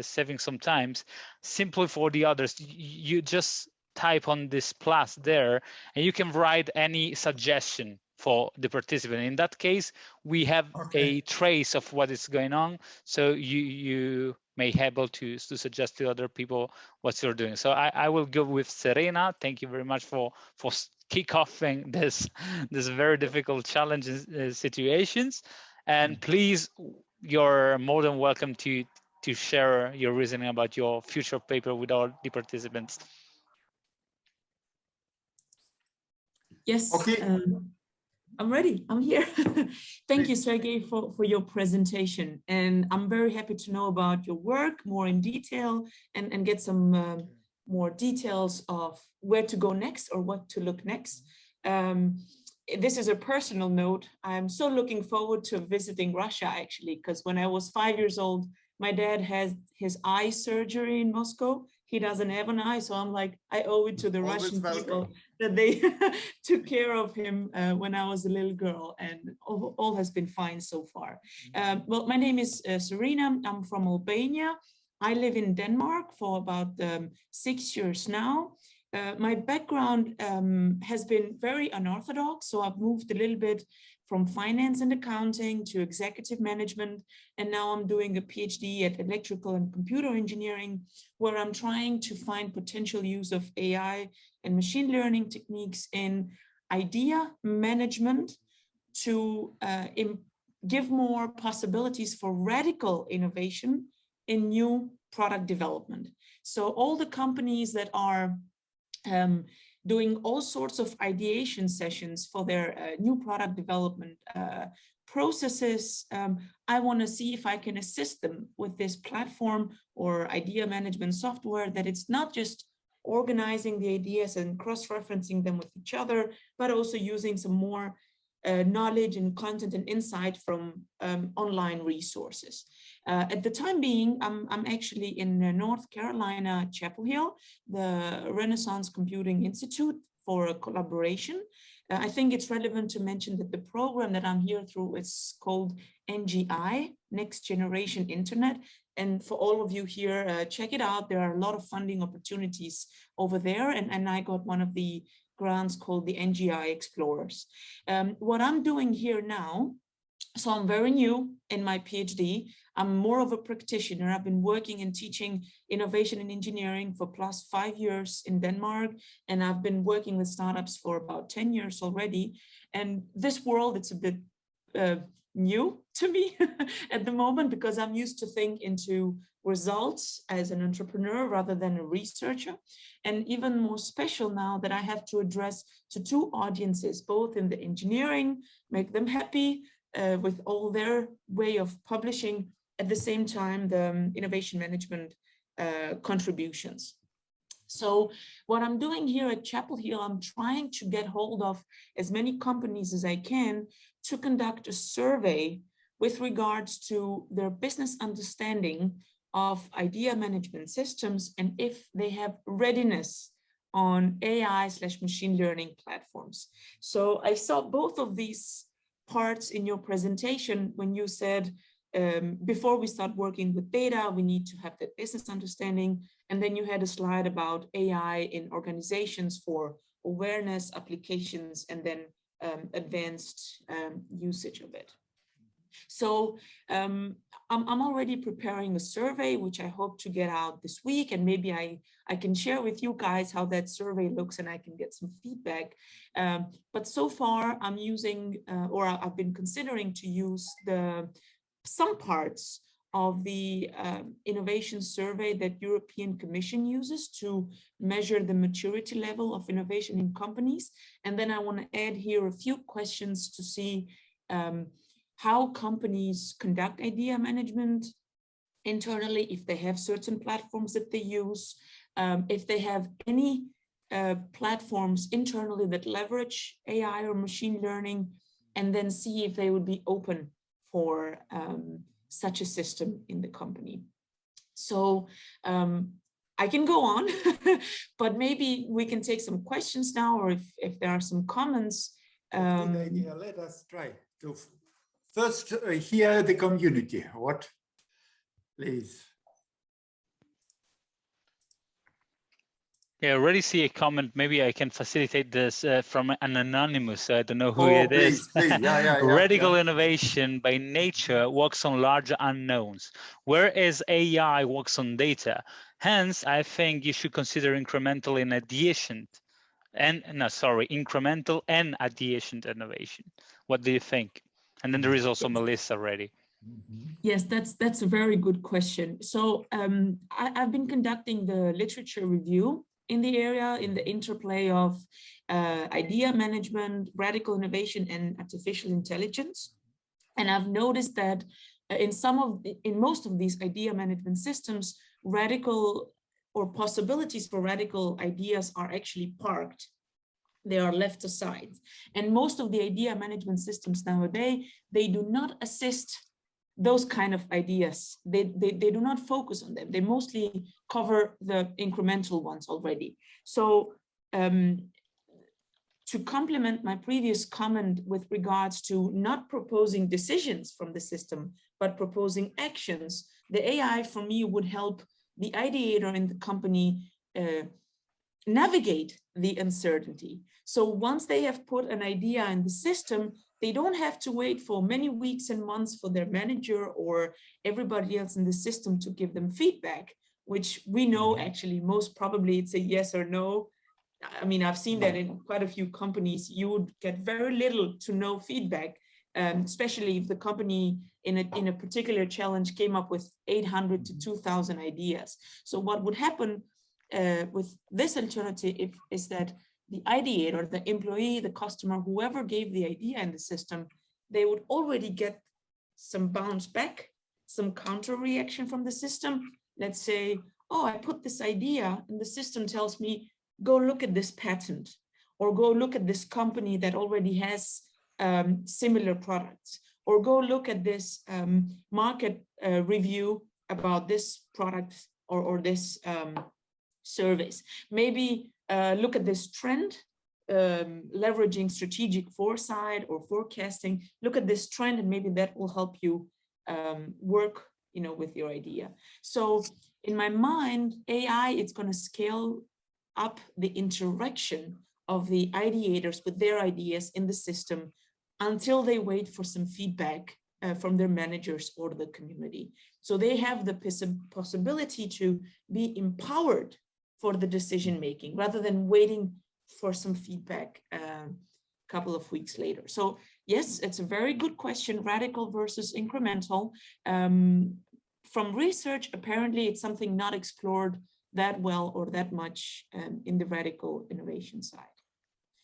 saving some time, simply for the others, you just type on this plus there, and you can write any suggestion for the participant. In that case, we have a trace of what is going on, so you may be able to suggest to other people what you're doing. So I will go with Serena. Thank you very much for kick-offing this very difficult challenging situations, and please, you're more than welcome to share your reasoning about your future paper with all the participants. Yes, I'm ready. I'm here. Thank you, Sergey, for your presentation. And I'm very happy to know about your work more in detail and get some more details of where to go next or what to look next. This is a personal note. I'm so looking forward to visiting Russia, actually, because when I was 5 years old, my dad has his eye surgery in Moscow. He doesn't have an eye, so I'm like, I owe it to the Russian people that they took care of him when I was a little girl, and all has been fine so far. Well, my name is Serena. I'm from Albania. I live in Denmark for about 6 years now. My background has been very unorthodox, so I've moved a little bit from finance and accounting to executive management. And now I'm doing a PhD at electrical and computer engineering, where I'm trying to find potential use of AI and machine learning techniques in idea management to give more possibilities for radical innovation in new product development. So all the companies that are doing all sorts of ideation sessions for their new product development processes, I want to see if I can assist them with this platform or idea management software, that it's not just organizing the ideas and cross-referencing them with each other, but also using some more knowledge and content and insight from online resources. At the time being, I'm actually in North Carolina, Chapel Hill, the Renaissance Computing Institute, for a collaboration. I think it's relevant to mention that the program that I'm here through is called NGI, Next Generation Internet. And for all of you here, check it out. There are a lot of funding opportunities over there. And I got one of the grants called the NGI Explorers. What I'm doing here now, so I'm very new in my PhD. I'm more of a practitioner. I've been working and teaching innovation and engineering for plus 5 years in Denmark. And I've been working with startups for about 10 years already. And this world, it's a bit new to me at the moment, because I'm used to think into results as an entrepreneur rather than a researcher. And even more special now that I have to address to two audiences, both in the engineering, make them happy with all their way of publishing, at the same time the innovation management contributions. So what I'm doing here at Chapel Hill, I'm trying to get hold of as many companies as I can to conduct a survey with regards to their business understanding of idea management systems and if they have readiness on AI/machine learning platforms. So I saw both of these parts in your presentation when you said, before we start working with data, we need to have that business understanding. And then you had a slide about AI in organizations for awareness, applications, and then advanced usage of it. So I'm already preparing a survey, which I hope to get out this week. And maybe I can share with you guys how that survey looks and I can get some feedback. But so far I'm using, or I've been considering to use some parts of the innovation survey that European Commission uses to measure the maturity level of innovation in companies. And then I want to add here a few questions to see how companies conduct idea management internally, if they have certain platforms that they use, if they have any platforms internally that leverage AI or machine learning, and then see if they would be open for such a system in the company. So I can go on, but maybe we can take some questions now, or if there are some comments. Good idea. Let us try to first hear the community. What, please? Yeah, I already see a comment. Maybe I can facilitate this from an anonymous. I don't know who it is. Please. Yeah, Radical innovation by nature works on large unknowns, whereas AI works on data. Hence, I think you should consider incremental and adjacent, incremental and adjacent innovation. What do you think? And then there is also Melissa already. Yes, that's a very good question. So I've been conducting the literature review in the area, in the interplay of idea management, radical innovation, and artificial intelligence. And I've noticed that in most of these idea management systems, radical or possibilities for radical ideas are actually parked. They are left aside. And most of the idea management systems nowadays, they do not assist those kind of ideas. They do not focus on them. They mostly cover the incremental ones already. So to complement my previous comment with regards to not proposing decisions from the system, but proposing actions, the AI for me would help the ideator in the company navigate the uncertainty. So once they have put an idea in the system, they don't have to wait for many weeks and months for their manager or everybody else in the system to give them feedback, which we know actually most probably it's a yes or no. I mean, I've seen that in quite a few companies. You would get very little to no feedback, especially if the company in a particular challenge came up with 800 to 2,000 ideas. So what would happen with this alternative is that the ideator, the employee, the customer, whoever gave the idea in the system, they would already get some bounce back, some counter reaction from the system. Let's say, oh, I put this idea and the system tells me, go look at this patent, or go look at this company that already has similar products, or go look at this market review about this product or this service. Maybe look at this trend, leveraging strategic foresight or forecasting. Look at this trend, and maybe that will help you work, with your idea. So in my mind, AI, it's going to scale up the interaction of the ideators with their ideas in the system until they wait for some feedback from their managers or the community. So they have the possibility to be empowered for the decision making rather than waiting for some feedback a couple of weeks later. So yes, it's a very good question, radical versus incremental. From research, apparently it's something not explored that well or that much in the radical innovation side.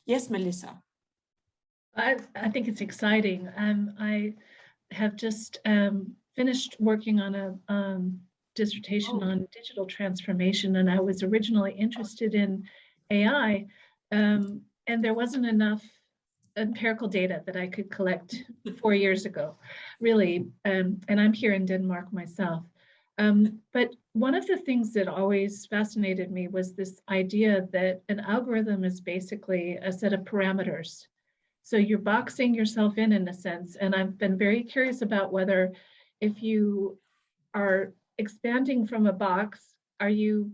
Yes, Melissa. I think it's exciting. I have just finished working on a dissertation on digital transformation, and I was originally interested in AI, and there wasn't enough empirical data that I could collect 4 years ago, really, and I'm here in Denmark myself. But one of the things that always fascinated me was this idea that an algorithm is basically a set of parameters. So you're boxing yourself in a sense, and I've been very curious about whether if you are expanding from a box, are you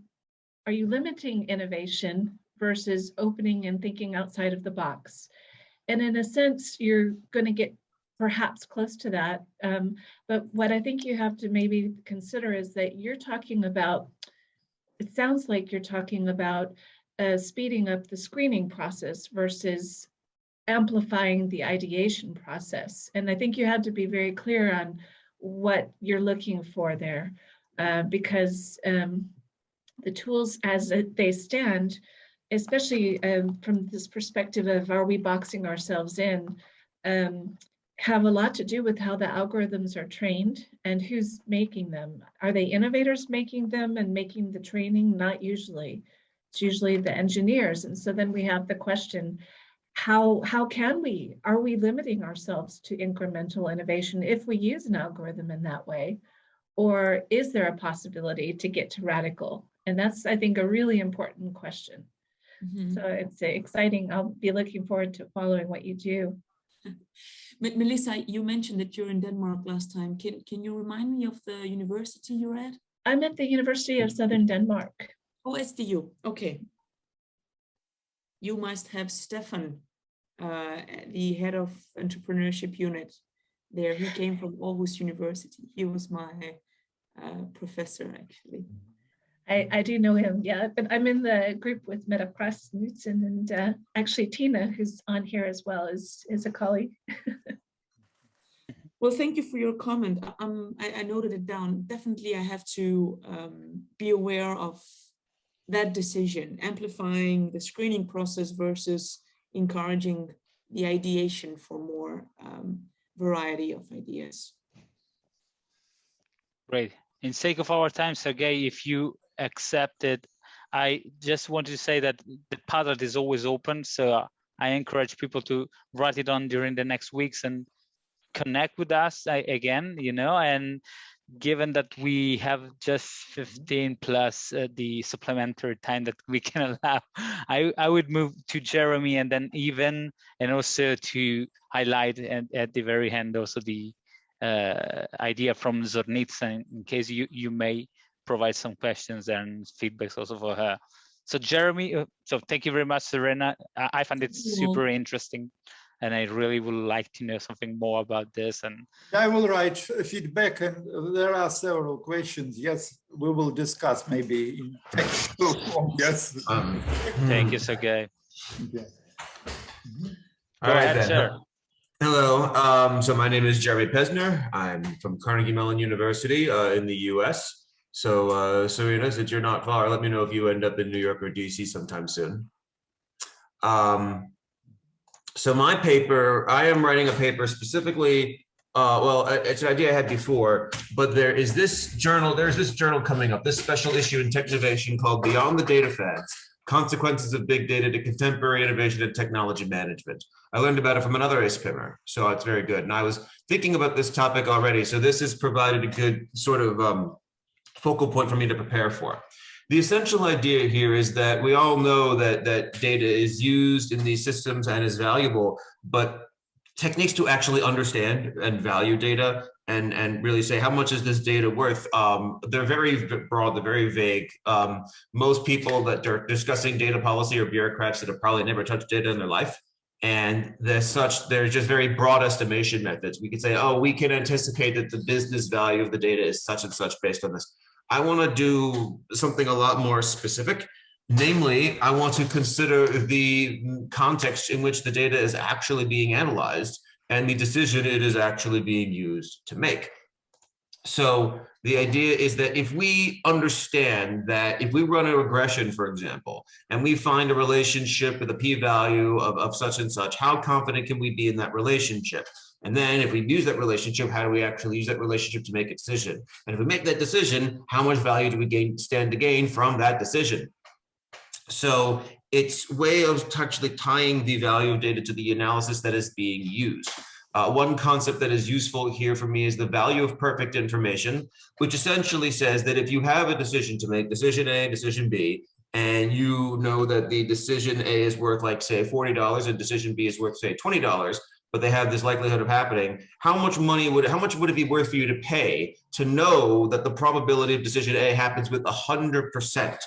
limiting innovation versus opening and thinking outside of the box? And in a sense, you're going to get perhaps close to that. But what I think you have to maybe consider is that you're talking about, it sounds like you're talking about speeding up the screening process versus amplifying the ideation process. And I think you have to be very clear on what you're looking for there, because the tools as they stand, especially from this perspective of are we boxing ourselves in, have a lot to do with how the algorithms are trained and who's making them. Are they innovators making them and making the training? Not usually. It's usually the engineers. And so then we have the question, how are we limiting ourselves to incremental innovation if we use an algorithm in that way? Or is there a possibility to get to radical? And that's, I think, a really important question. So it's exciting. I'll be looking forward to following what you do. Melissa, you mentioned that you're in Denmark last time. Can you remind me of the university you're at? I'm at the University of Southern Denmark. Oh, SDU. Okay. You must have Stefan, the head of entrepreneurship unit there. He came from Aarhus University. He was my professor, actually. I do know him, yeah, but I'm in the group with Mette Knudsen, and actually Tina, who's on here as well, is a colleague. Well, thank you for your comment. I noted it down. Definitely, I have to be aware of that decision, amplifying the screening process versus encouraging the ideation for more variety of ideas. Great. In sake of our time, Sergey, if you accept it, I just want to say that the Padlet is always open. So I encourage people to write it on during the next weeks and connect with us again, and given that we have just 15 plus the supplementary time that we can allow, I would move to Jeremy and then and also to highlight at the very end also the idea from Zornitsa in case you may provide some questions and feedbacks also for her. So Jeremy, so thank you very much, Serena. I find it super interesting and I really would like to know something more about this. And I will write feedback, and there are several questions. Yes, we will discuss maybe in technical form. Yes. Thank you, Sergey. Okay. Go ahead, then. sir. Hello. So my name is Jeremy Pesner. I'm from Carnegie Mellon University in the U.S. So Serena, since you're not far, let me know if you end up in New York or DC sometime soon. So my paper, I am writing a paper specifically, well, it's an idea I had before, but there's this journal coming up, this special issue in Technovation called Beyond the Data Fads, Consequences of Big Data to Contemporary Innovation and Technology Management. I learned about it from another ISPIMer, so it's very good. And I was thinking about this topic already, so this has provided a good sort of focal point for me to prepare for. The essential idea here is that we all know that data is used in these systems and is valuable, but techniques to actually understand and value data and really say how much is this data worth, they're very broad, they're very vague. Most people that are discussing data policy are bureaucrats that have probably never touched data in their life. And they're just very broad estimation methods. We could say, oh, we can anticipate that the business value of the data is such and such based on this. I want to do something a lot more specific. Namely, I want to consider the context in which the data is actually being analyzed and the decision it is actually being used to make. So the idea is that if we understand that if we run a regression, for example, and we find a relationship with a p-value of such and such, how confident can we be in that relationship? And then if we use that relationship, how do we actually use that relationship to make a decision? And if we make that decision, how much value do we stand to gain from that decision? So it's a way of actually tying the value of data to the analysis that is being used. One concept that is useful here for me is the value of perfect information, which essentially says that if you have a decision to make, decision A, decision B, and you know that the decision A is worth, like, say, $40 and decision B is worth, say, $20, but they have this likelihood of happening, how much would it be worth for you to pay to know that the probability of decision A happens with 100%?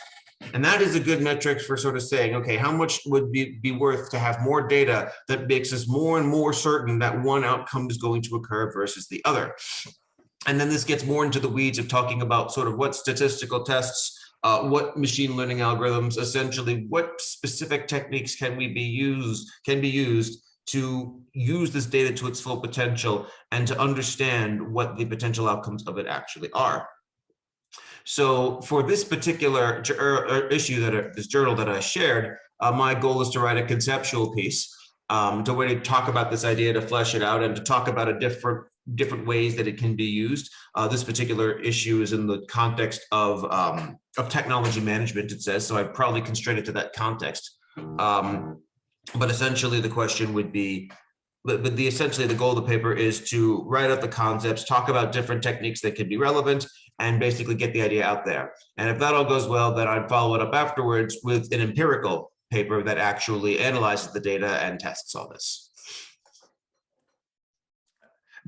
And that is a good metric for sort of saying, okay, how much would be worth to have more data that makes us more and more certain that one outcome is going to occur versus the other? And then this gets more into the weeds of talking about sort of what statistical tests, what machine learning algorithms, essentially what specific techniques can be used to use this data to its full potential and to understand what the potential outcomes of it actually are. So for this particular issue, this journal that I shared, my goal is to write a conceptual piece to really talk about this idea, to flesh it out, and to talk about different ways that it can be used. This particular issue is in the context of technology management, it says, so I'd probably constrain it to that context. But essentially the question would be, essentially the goal of the paper is to write up the concepts, talk about different techniques that could be relevant, and basically get the idea out there. And if that all goes well, then I'd follow it up afterwards with an empirical paper that actually analyzes the data and tests all this.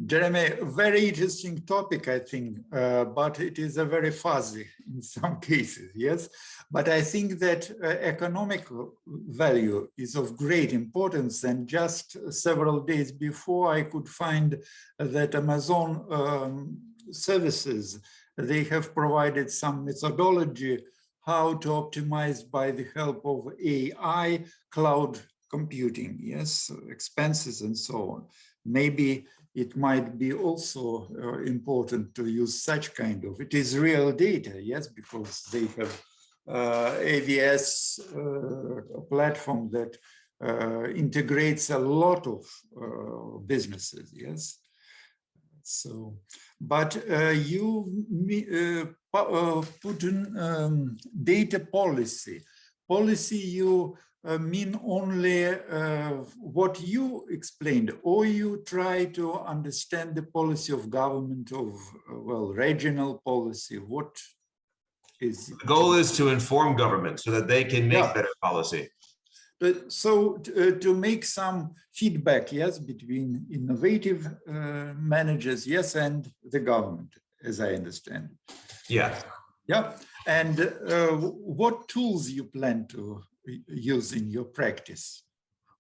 Jeremy, very interesting topic, I think, but it is a very fuzzy in some cases, yes. But I think that economic value is of great importance. And just several days before, I could find that Amazon services, they have provided some methodology how to optimize by the help of AI cloud computing, yes, expenses and so on. Maybe it might be also important to use such kind of, it is real data, yes, because they have AWS platform that integrates a lot of businesses, yes. So, but you put in data policy. Policy, you mean only what you explained, or you try to understand the policy of government, of, well, regional policy? What is it? The goal is to inform government so that they can make better policy. So to make some feedback, yes, between innovative managers, yes, and the government, as I understand. Yeah. Yeah. And what tools you plan to use in your practice?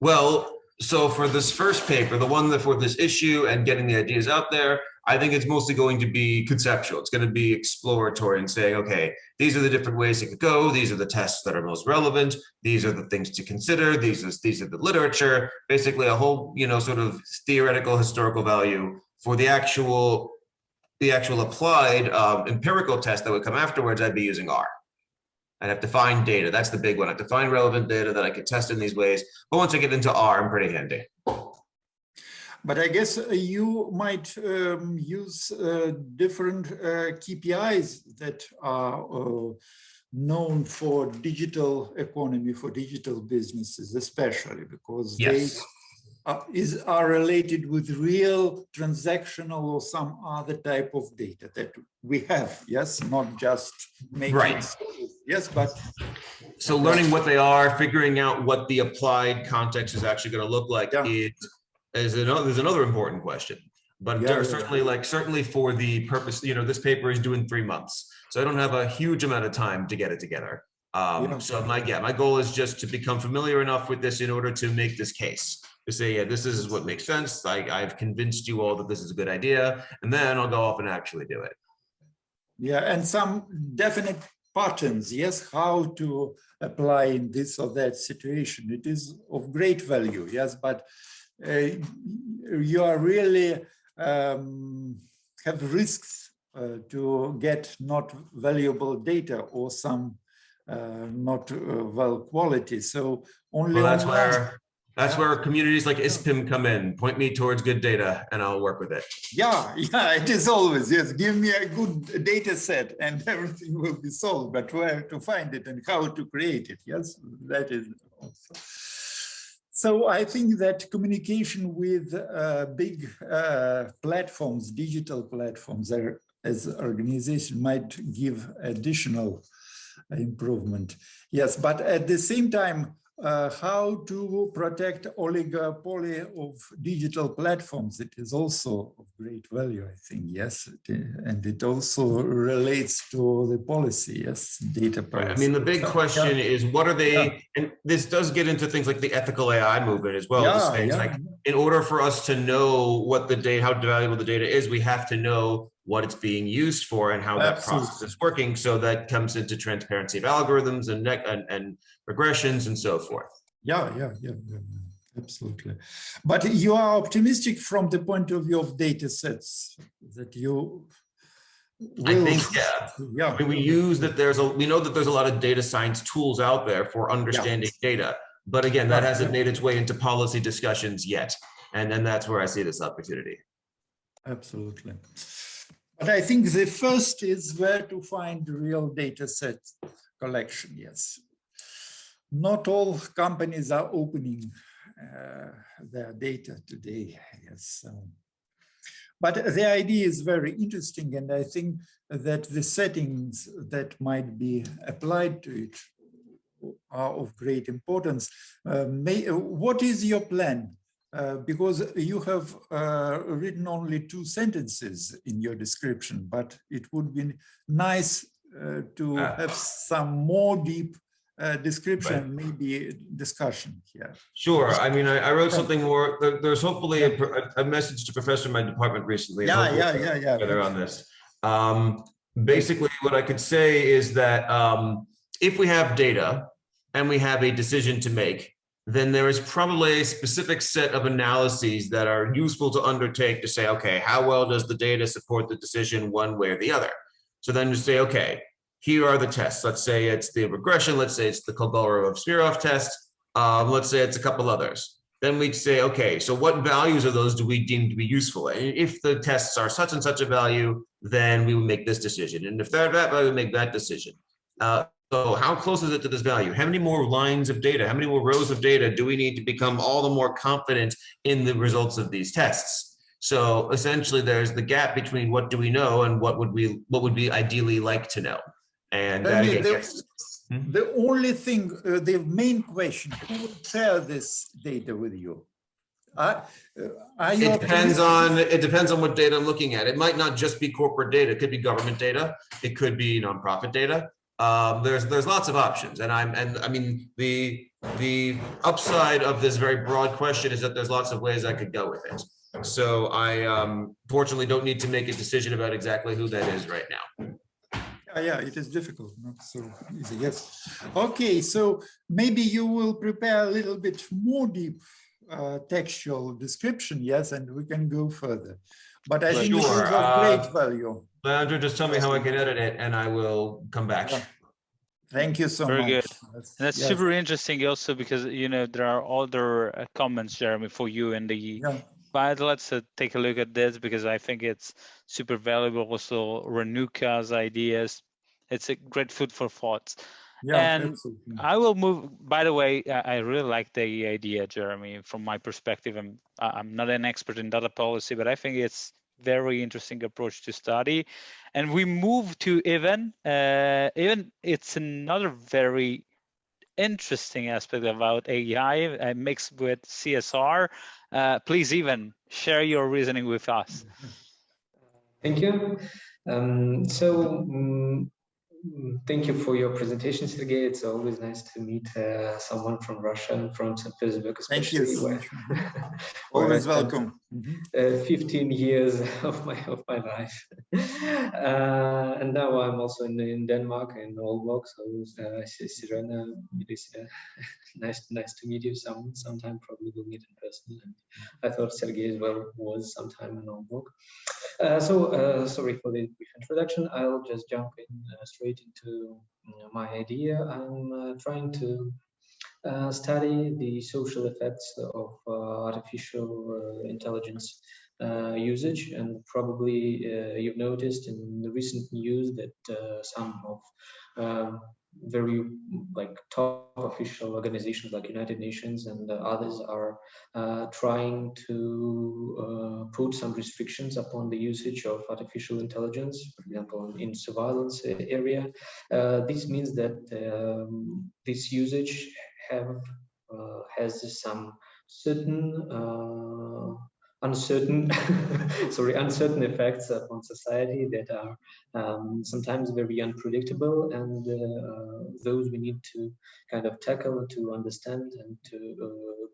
Well, So for this first paper, the one that for this issue and getting the ideas out there, I think it's mostly going to be conceptual. It's going to be exploratory and saying, okay, these are the different ways it could go. These are the tests that are most relevant. These are the things to consider. These are the literature, basically a whole, sort of theoretical historical value for the actual applied empirical test that would come afterwards. I'd be using R. I'd have to find data. That's the big one. I have to find relevant data that I could test in these ways. But once I get into R, I'm pretty handy. But I guess you might use different KPIs that are known for digital economy, for digital businesses, especially because they are related with real transactional or some other type of data that we have. Yes, not just making yes, but so learning what they are, figuring out what the applied context is actually going to look like is another important question. But certainly for the purpose, this paper is due in 3 months, so I don't have a huge amount of time to get it together. So my goal is just to become familiar enough with this in order to make this case. To say, yeah, this is what makes sense. I've convinced you all that this is a good idea, and then I'll go off and actually do it. Yeah, and some definite patterns, yes, how to apply in this or that situation. It is of great value, yes, but you are really have risks to get not valuable data or some not well quality. So only that's where communities like ISPIM come in. Point me towards good data and I'll work with it. Yeah, it is always, yes, give me a good data set and everything will be solved, but where to find it and how to create it, yes, that is also. So I think that communication with big platforms, digital platforms, as organization might give additional improvement. Yes, but at the same time, how to protect oligopoly of digital platforms. It is also of great value, I think, yes. And it also relates to the policy, yes, data policy. I mean, the big question is what are they, and this does get into things like the ethical AI movement as well. Like, in order for us to know what the data, how valuable the data is, we have to know what it's being used for and how that process is working. So that comes into transparency of algorithms and regressions and so forth. Yeah, absolutely. But you are optimistic from the point of view of data sets that you will, I think, I mean, we know that there's a lot of data science tools out there for understanding data. But again, that hasn't made its way into policy discussions yet. And then that's where I see this opportunity. Absolutely. But I think the first is where to find real data set collection, yes. Not all companies are opening their data today, yes. But the idea is very interesting, and I think that the settings that might be applied to it are of great importance. What is your plan? Because you have written only 2 sentences in your description, but it would be nice to have some more deep description, maybe discussion here. Sure. I mean, I wrote something more. There's hopefully a message to professor in my department recently. Together on this. Basically, what I could say is that if we have data and we have a decision to make, then there is probably a specific set of analyses that are useful to undertake to say, okay, how well does the data support the decision one way or the other? So then to say, okay, here are the tests. Let's say it's the regression. Let's say it's the Kolmogorov-Smirnov test. Let's say it's a couple others. Then we'd say, okay, so what values of those do we deem to be useful? And if the tests are such and such a value, then we would make this decision. And if they're that value, we make that decision. So how close is it to this value? How many more lines of data, how many more rows of data do we need to become all the more confident in the results of these tests? So essentially there's the gap between what do we know and what would we ideally like to know. And the only thing, the main question, who will share this data with you? It depends on what data I'm looking at. It might not just be corporate data. It could be government data. It could be nonprofit data. there's lots of options, and I mean the upside of this very broad question is that there's lots of ways I could go with it. So I fortunately don't need to make a decision about exactly who that is right now. Yeah, it is difficult, not so easy. Yes. Okay, so maybe you will prepare a little bit more deep textual description, yes, and we can go further. But I think it is of great value. Leandro, just tell me how I can edit it, and I will come back. Yeah. Thank you so much. Very good. That's super interesting also because, you know, there are other comments, Jeremy, for you in the Padlet. So take a look at this because I think it's super valuable. Also, Renuka's ideas. It's a great food for thought. Yeah, and absolutely. I will move, by the way, I really like the idea, Jeremy, from my perspective. I'm not an expert in data policy, but I think it's very interesting approach to study. And we move to Ivan. Ivan, it's another very interesting aspect about AI mixed with CSR. Please, Ivan, share your reasoning with us. Thank you. Thank you for your presentation, Sergey. It's always nice to meet someone from Russia and from St. Petersburg, especially. Thank you. Always welcome. 15 years of my life, and now I'm also in Denmark in Aalborg. So Serena, nice to meet you. Sometime probably we'll meet in person. And I thought Sergey as well was sometime in Aalborg. Sorry for the brief introduction. I'll just jump in straight into my idea. I'm trying to study the social effects of artificial intelligence usage, and probably you've noticed in the recent news that some of very top official organizations like United Nations and others are trying to put some restrictions upon the usage of artificial intelligence, for example, in surveillance area. This means that this usage has some certain uncertain effects upon society that are sometimes very unpredictable, and those we need to kind of tackle, to understand and to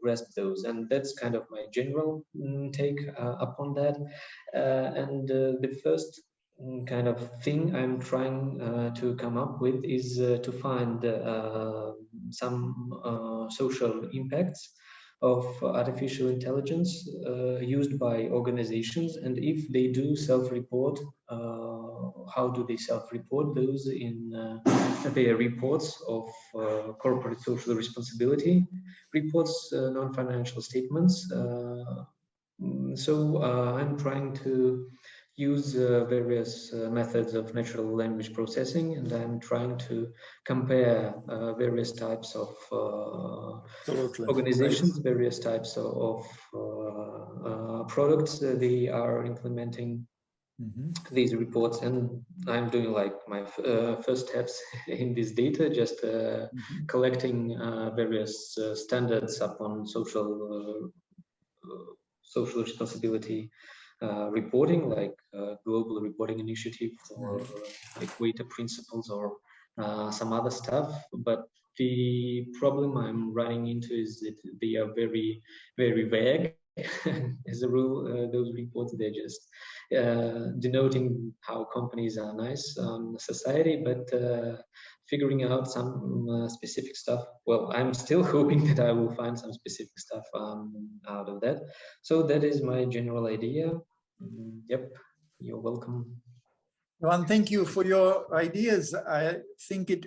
grasp those. And that's kind of my general take upon that. And the first kind of thing I'm trying to come up with is to find some social impacts of artificial intelligence used by organizations, and if they do self-report, how do they self-report those in their reports of corporate social responsibility reports, non-financial statements. So I'm trying to use various methods of natural language processing, and I'm trying to compare various types of organizations, various types of products they are implementing these reports. And I'm doing like my first steps in this data, just collecting various standards upon social responsibility reporting, like global reporting initiative or like WAITA principles or some other stuff. But the problem I'm running into is that they are very, very vague. As a rule, those reports, they're just denoting how companies are nice on society, but figuring out some specific stuff. Well, I'm still hoping that I will find some specific stuff out of that. So that is my general idea. Yep, you're welcome. Well, thank you for your ideas. I think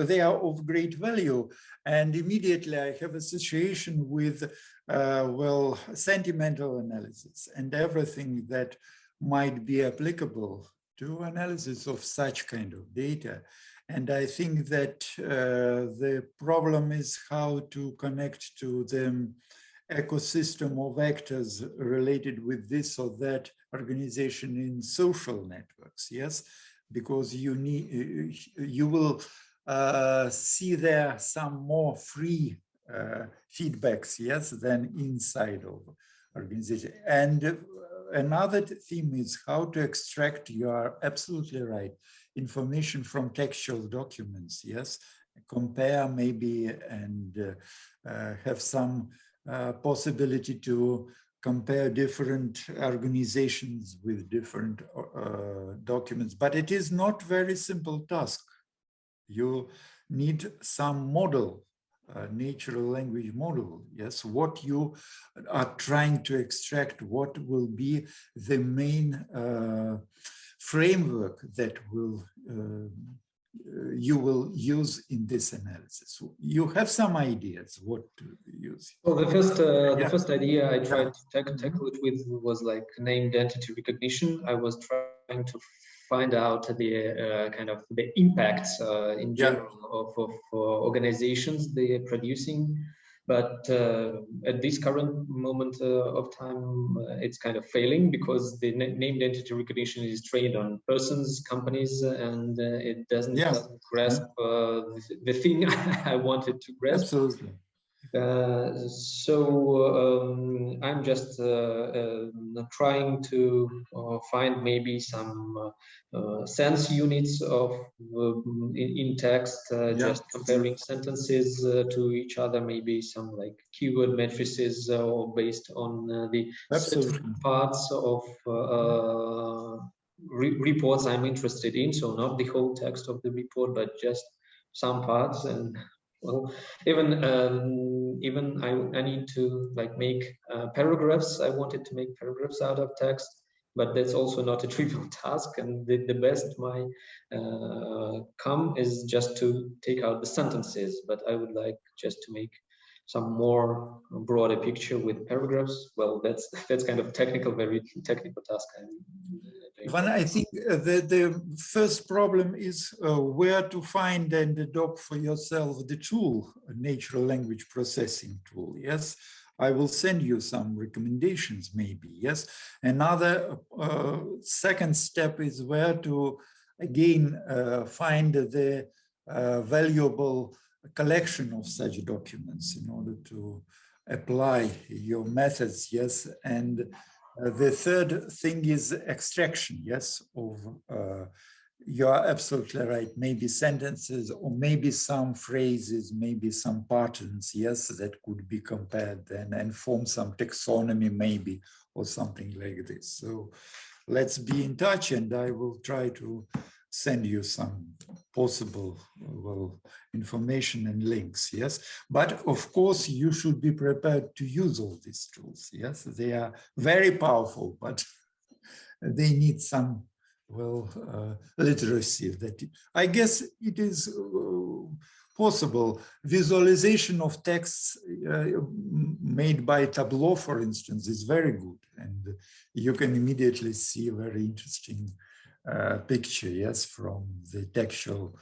they are of great value. And immediately I have association with, well, sentimental analysis and everything that might be applicable to analysis of such kind of data. And I think that the problem is how to connect to the ecosystem of actors related with this or that organization in social networks, yes, because you will see there some more free feedbacks, yes, than inside of organization. And another theme is how to extract, you are absolutely right, information from textual documents, yes, compare maybe and have some possibility to compare different organizations with different documents, but it is not very simple task. You need some model, natural language model, yes, what you are trying to extract, what will be the main framework that will you will use in this analysis. You have some ideas what to use. Well, the first idea I tried to tackle it with was like named entity recognition. I was trying to find out the kind of the impacts in general of organizations they are producing. But at this current moment of time, it's kind of failing because the named entity recognition is trained on persons, companies, and it doesn't grasp the thing I wanted to grasp. Absolutely. I'm just trying to find maybe some sense units of in text, just comparing sentences to each other, maybe some like keyword matrices or based on the certain parts of reports I'm interested in. So not the whole text of the report, but just some parts. And well, even I need to like make paragraphs. I wanted to make paragraphs out of text, but that's also not a trivial task. And the best might come is just to take out the sentences. But I would like just to make some more broader picture with paragraphs. Well, that's kind of technical, very technical task. Ivan, I think the first problem is where to find and adopt for yourself the tool, a natural language processing tool, yes? I will send you some recommendations maybe, yes? Another second step is where to, again, find the valuable collection of such documents in order to apply your methods, yes? And the third thing is extraction, yes, of, you are absolutely right, maybe sentences or maybe some phrases, maybe some patterns, yes, that could be compared then and form some taxonomy maybe or something like this. So let's be in touch and I will try to send you some possible information and links, yes. But of course, you should be prepared to use all these tools, yes. They are very powerful, but they need some, literacy. That I guess it is possible. Visualization of texts made by Tableau, for instance, is very good. And you can immediately see a very interesting picture, yes, from the textual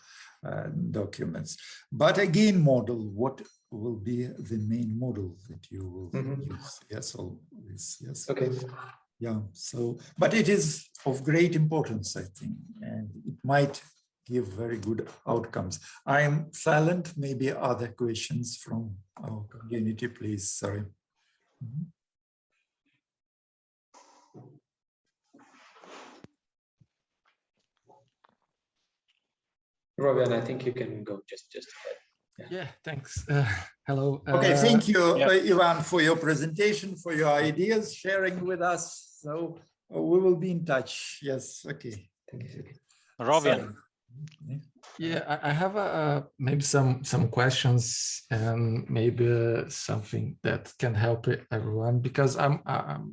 documents. But again, model, what will be the main model that you will use? Yes, all this, yes. Okay. Yeah, so, but it is of great importance, I think, and it might give very good outcomes. I am silent, maybe other questions from our community, please, sorry. Robin, I think you can go just ahead. Yeah, thanks. Hello. Okay, thank you, Ivan, for your presentation, for your ideas, sharing with us. So we will be in touch. Yes, okay. Thank you. Robin. Yeah, I have maybe some questions and maybe something that can help everyone, because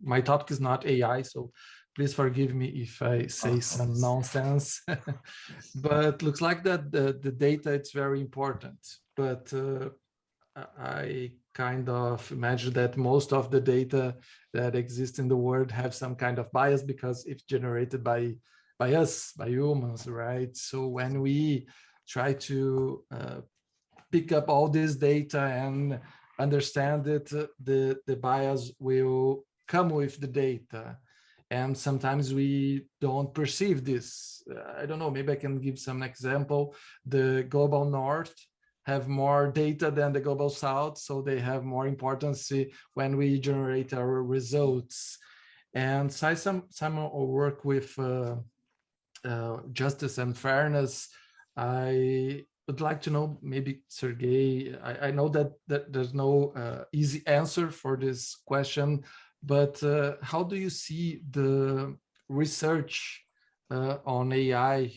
my topic is not AI, so please forgive me if I say some nonsense. But looks like that the data is very important. But I kind of imagine that most of the data that exists in the world have some kind of bias because it's generated by us, by humans, right? So when we try to pick up all this data and understand it, the bias will come with the data. And sometimes we don't perceive this. I don't know, maybe I can give some example. The global north have more data than the global south, so they have more importance when we generate our results. And so some work with justice and fairness, I would like to know, maybe Sergey, I know that there's no easy answer for this question, but how do you see the research on AI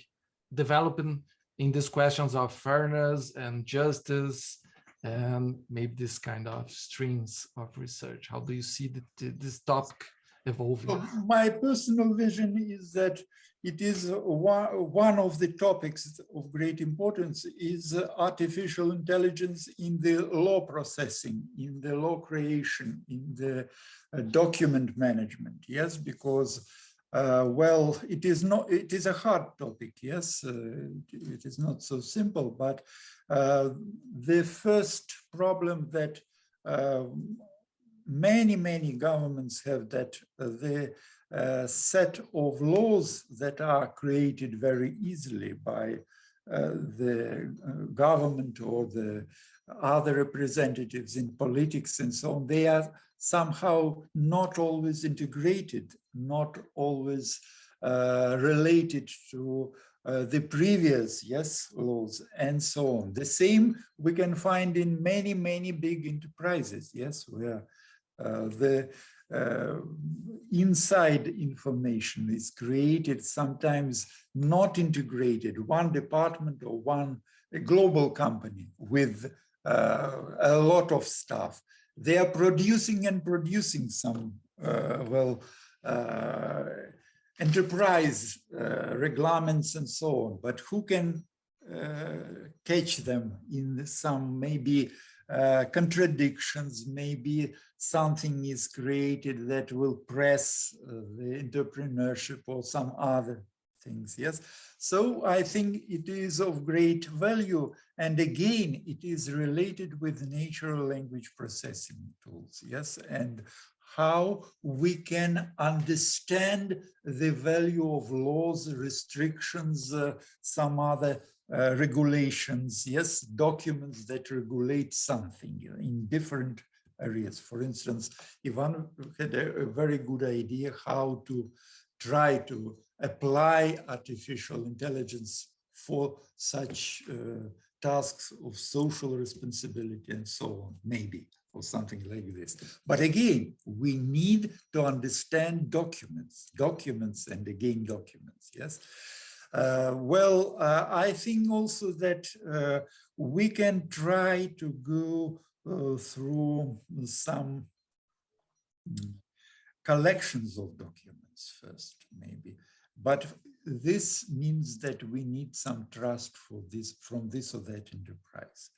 developing in these questions of fairness and justice, and maybe this kind of streams of research? How do you see this topic evolving? Well, my personal vision is that it is one of the topics of great importance is artificial intelligence in the law processing, in the law creation, in the document management. Yes, because well, it is a hard topic. Yes, it is not so simple, but the first problem that many governments have, that the set of laws that are created very easily by the government or the other representatives in politics and so on, they are somehow not always integrated, not always related to the previous laws and so on. The same we can find in many big enterprises, yes, where the inside information is created, sometimes not integrated, one department or a global company with a lot of stuff. They are producing some, enterprise regulations and so on, but who can catch them in some maybe contradictions, maybe something is created that will press the entrepreneurship or some other things, yes? So I think it is of great value. And again, it is related with natural language processing tools, yes? And how we can understand the value of laws, restrictions, some other regulations, yes, documents that regulate something in different areas. For instance, Ivan had a very good idea how to try to apply artificial intelligence for such tasks of social responsibility and so on, maybe, or something like this. But again, we need to understand documents and again documents, yes? I think also that we can try to go through some collections of documents first, maybe. But this means that we need some trust for this from this or that enterprise.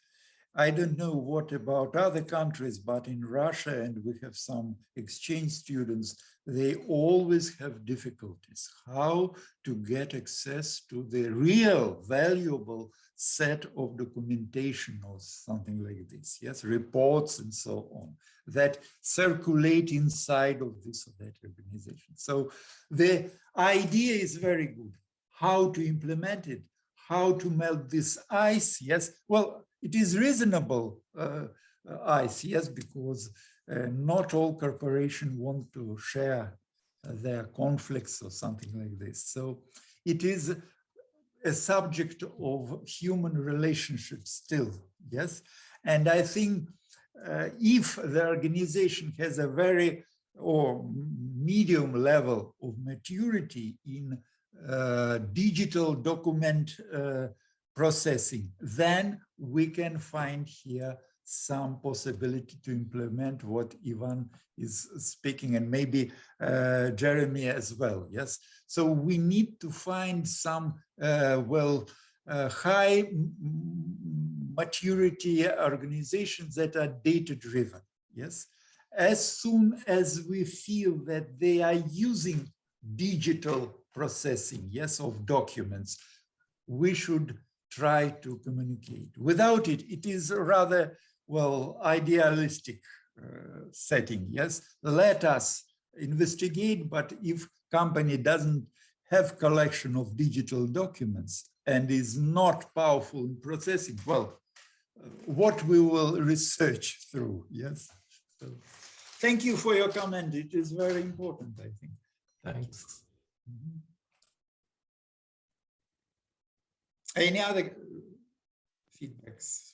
I don't know what about other countries, but in Russia, and we have some exchange students, they always have difficulties how to get access to the real valuable set of documentation or something like this, yes, reports and so on, that circulate inside of this or that organization. So the idea is very good. How to implement it, how to melt this ice, yes, well, it is reasonable ice, yes, because not all corporations want to share their conflicts or something like this. So it is a subject of human relationships still, yes. And I think if the organization has a very or medium level of maturity in digital document processing, then we can find here some possibility to implement what Ivan is speaking, and maybe Jeremy as well, yes? So we need to find some, high maturity organizations that are data-driven, yes? As soon as we feel that they are using digital processing, yes, of documents, we should try to communicate. Without it, it is a rather, well, idealistic setting, yes? Let us investigate, but if company doesn't have collection of digital documents and is not powerful in processing, well, what we will research through, yes? So, thank you for your comment. It is very important, I think. Thanks. Mm-hmm. Any other feedbacks?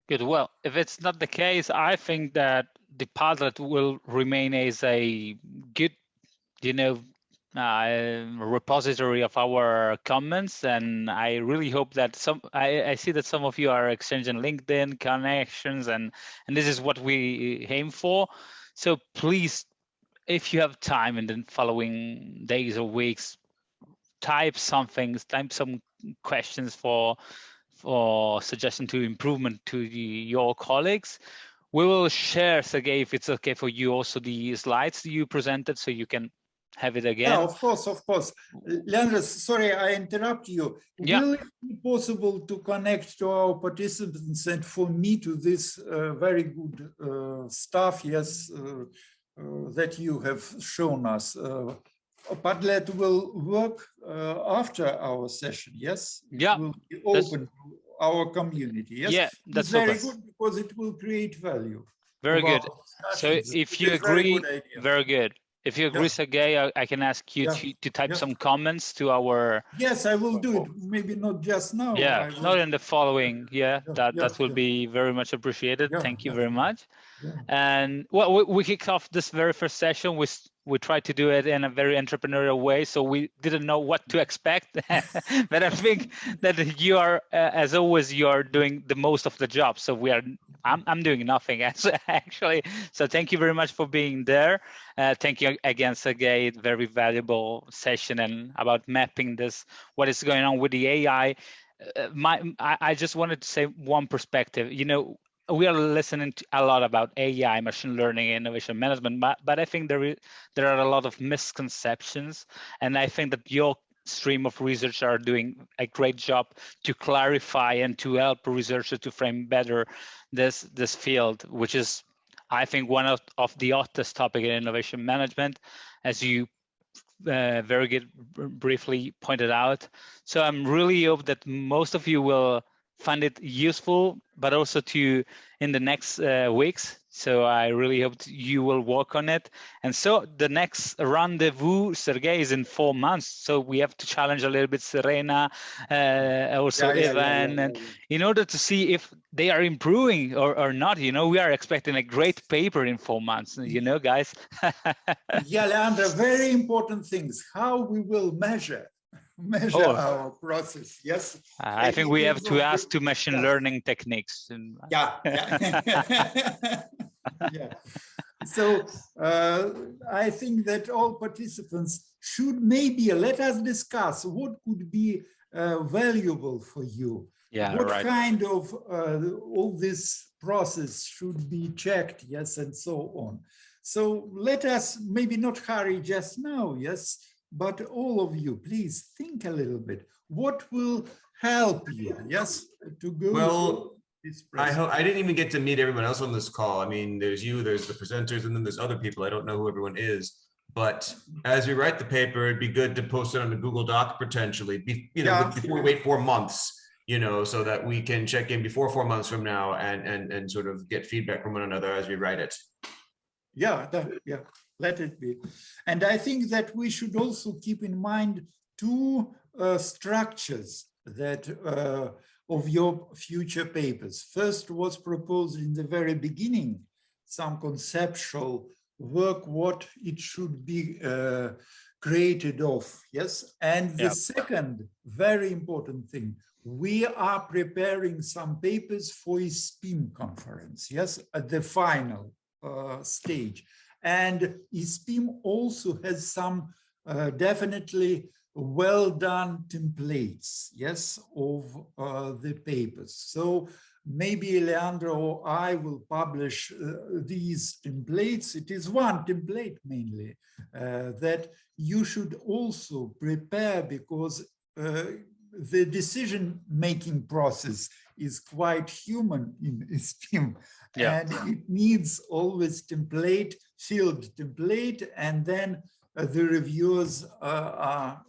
Good. Well, if it's not the case, I think that the Padlet will remain as a good, repository of our comments, and I really hope that I see that some of you are exchanging LinkedIn connections, and this is what we aim for. So please, if you have time in the following days or weeks, type some questions for suggestion to improvement to your colleagues. We will share, Sergey, if it's okay for you, also the slides you presented, so you can have it again. Yeah, of course, of course. Leandro, sorry, I interrupt you. Yeah. Will it be possible to connect to our participants and for me to this very good stuff, yes, that you have shown us? Padlet will work after our session, yes? Yeah. It will be open to our community, yes? Yeah, that's very good because it will create value. Very good. So if you agree, very good. If you agree, Sergey, I can ask you to type some comments to our... Yes, I will do it. Maybe not just now. Yeah, not in the following. That will be very much appreciated. Thank you very much. And well, we kicked off this very first session. We tried to do it in a very entrepreneurial way, so we didn't know what to expect. But I think that you are, as always, you are doing the most of the job. So I'm doing nothing actually. So thank you very much for being there. Thank you again, Sergey. Very valuable session and about mapping what is going on with the AI. I just wanted to say one perspective. We are listening to a lot about AI, machine learning, innovation management, but I think there are a lot of misconceptions, and I think that your stream of research are doing a great job to clarify and to help researchers to frame better this field, which is, I think, one of the hottest topic in innovation management, as you very good briefly pointed out. So I'm really hope that most of you will find it useful, but also in the next weeks. So I really hope you will work on it. And so the next rendezvous, Sergey, is in 4 months. So we have to challenge a little bit Serena, also Ivan, and in order to see if they are improving or not. We are expecting a great paper in 4 months, guys. Leandro, very important things, how we will measure our process. Yes, I think we have to ask to machine learning techniques. So I think that all participants should maybe let us discuss what could be valuable for you. What kind of all this process should be checked, yes, and so on. So let us maybe not hurry just now, yes, but all of you, please think a little bit. What will help you, yes, to go through this process? I didn't even get to meet everyone else on this call. I mean, there's you, there's the presenters, and then there's other people. I don't know who everyone is. But as we write the paper, it'd be good to post it on the Google Doc potentially, before we wait 4 months, so that we can check in before 4 months from now and sort of get feedback from one another as we write it. Let it be. And I think that we should also keep in mind 2 structures that of your future papers. First was proposed in the very beginning, some conceptual work, what it should be created of, yes? And the second very important thing, we are preparing some papers for ISPIM conference, yes, at the final stage. And ISPIM also has some definitely well-done templates, yes, of the papers. So maybe Leandro or I will publish these templates. It is one template mainly that you should also prepare, because the decision-making process is quite human in ISPIM, and it needs always field template, and then the reviewers are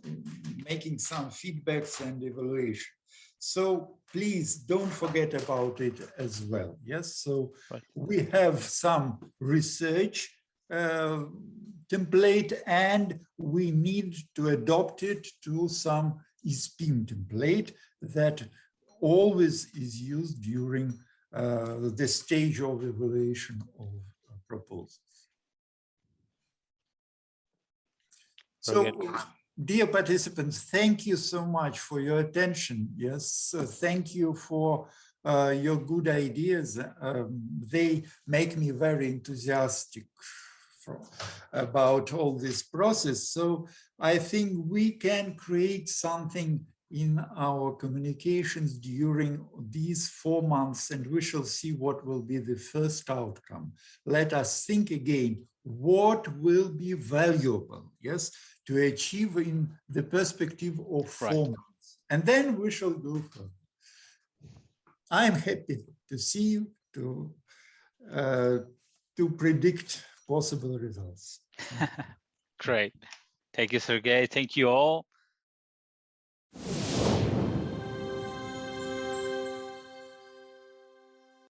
making some feedbacks and evaluation. So please don't forget about it as well. Yes, so we have some research template, and we need to adopt it to some ISPIM template that always is used during the stage of evaluation of proposals. So, dear participants, thank you so much for your attention. Yes, thank you for your good ideas. They make me very enthusiastic about all this process. So I think we can create something in our communications during these 4 months, and we shall see what will be the first outcome. Let us think again, what will be valuable, yes, to achieve in the perspective of 4 months. And then we shall go further. I'm happy to see you, to predict possible results. Great. Thank you, Sergey. Thank you all.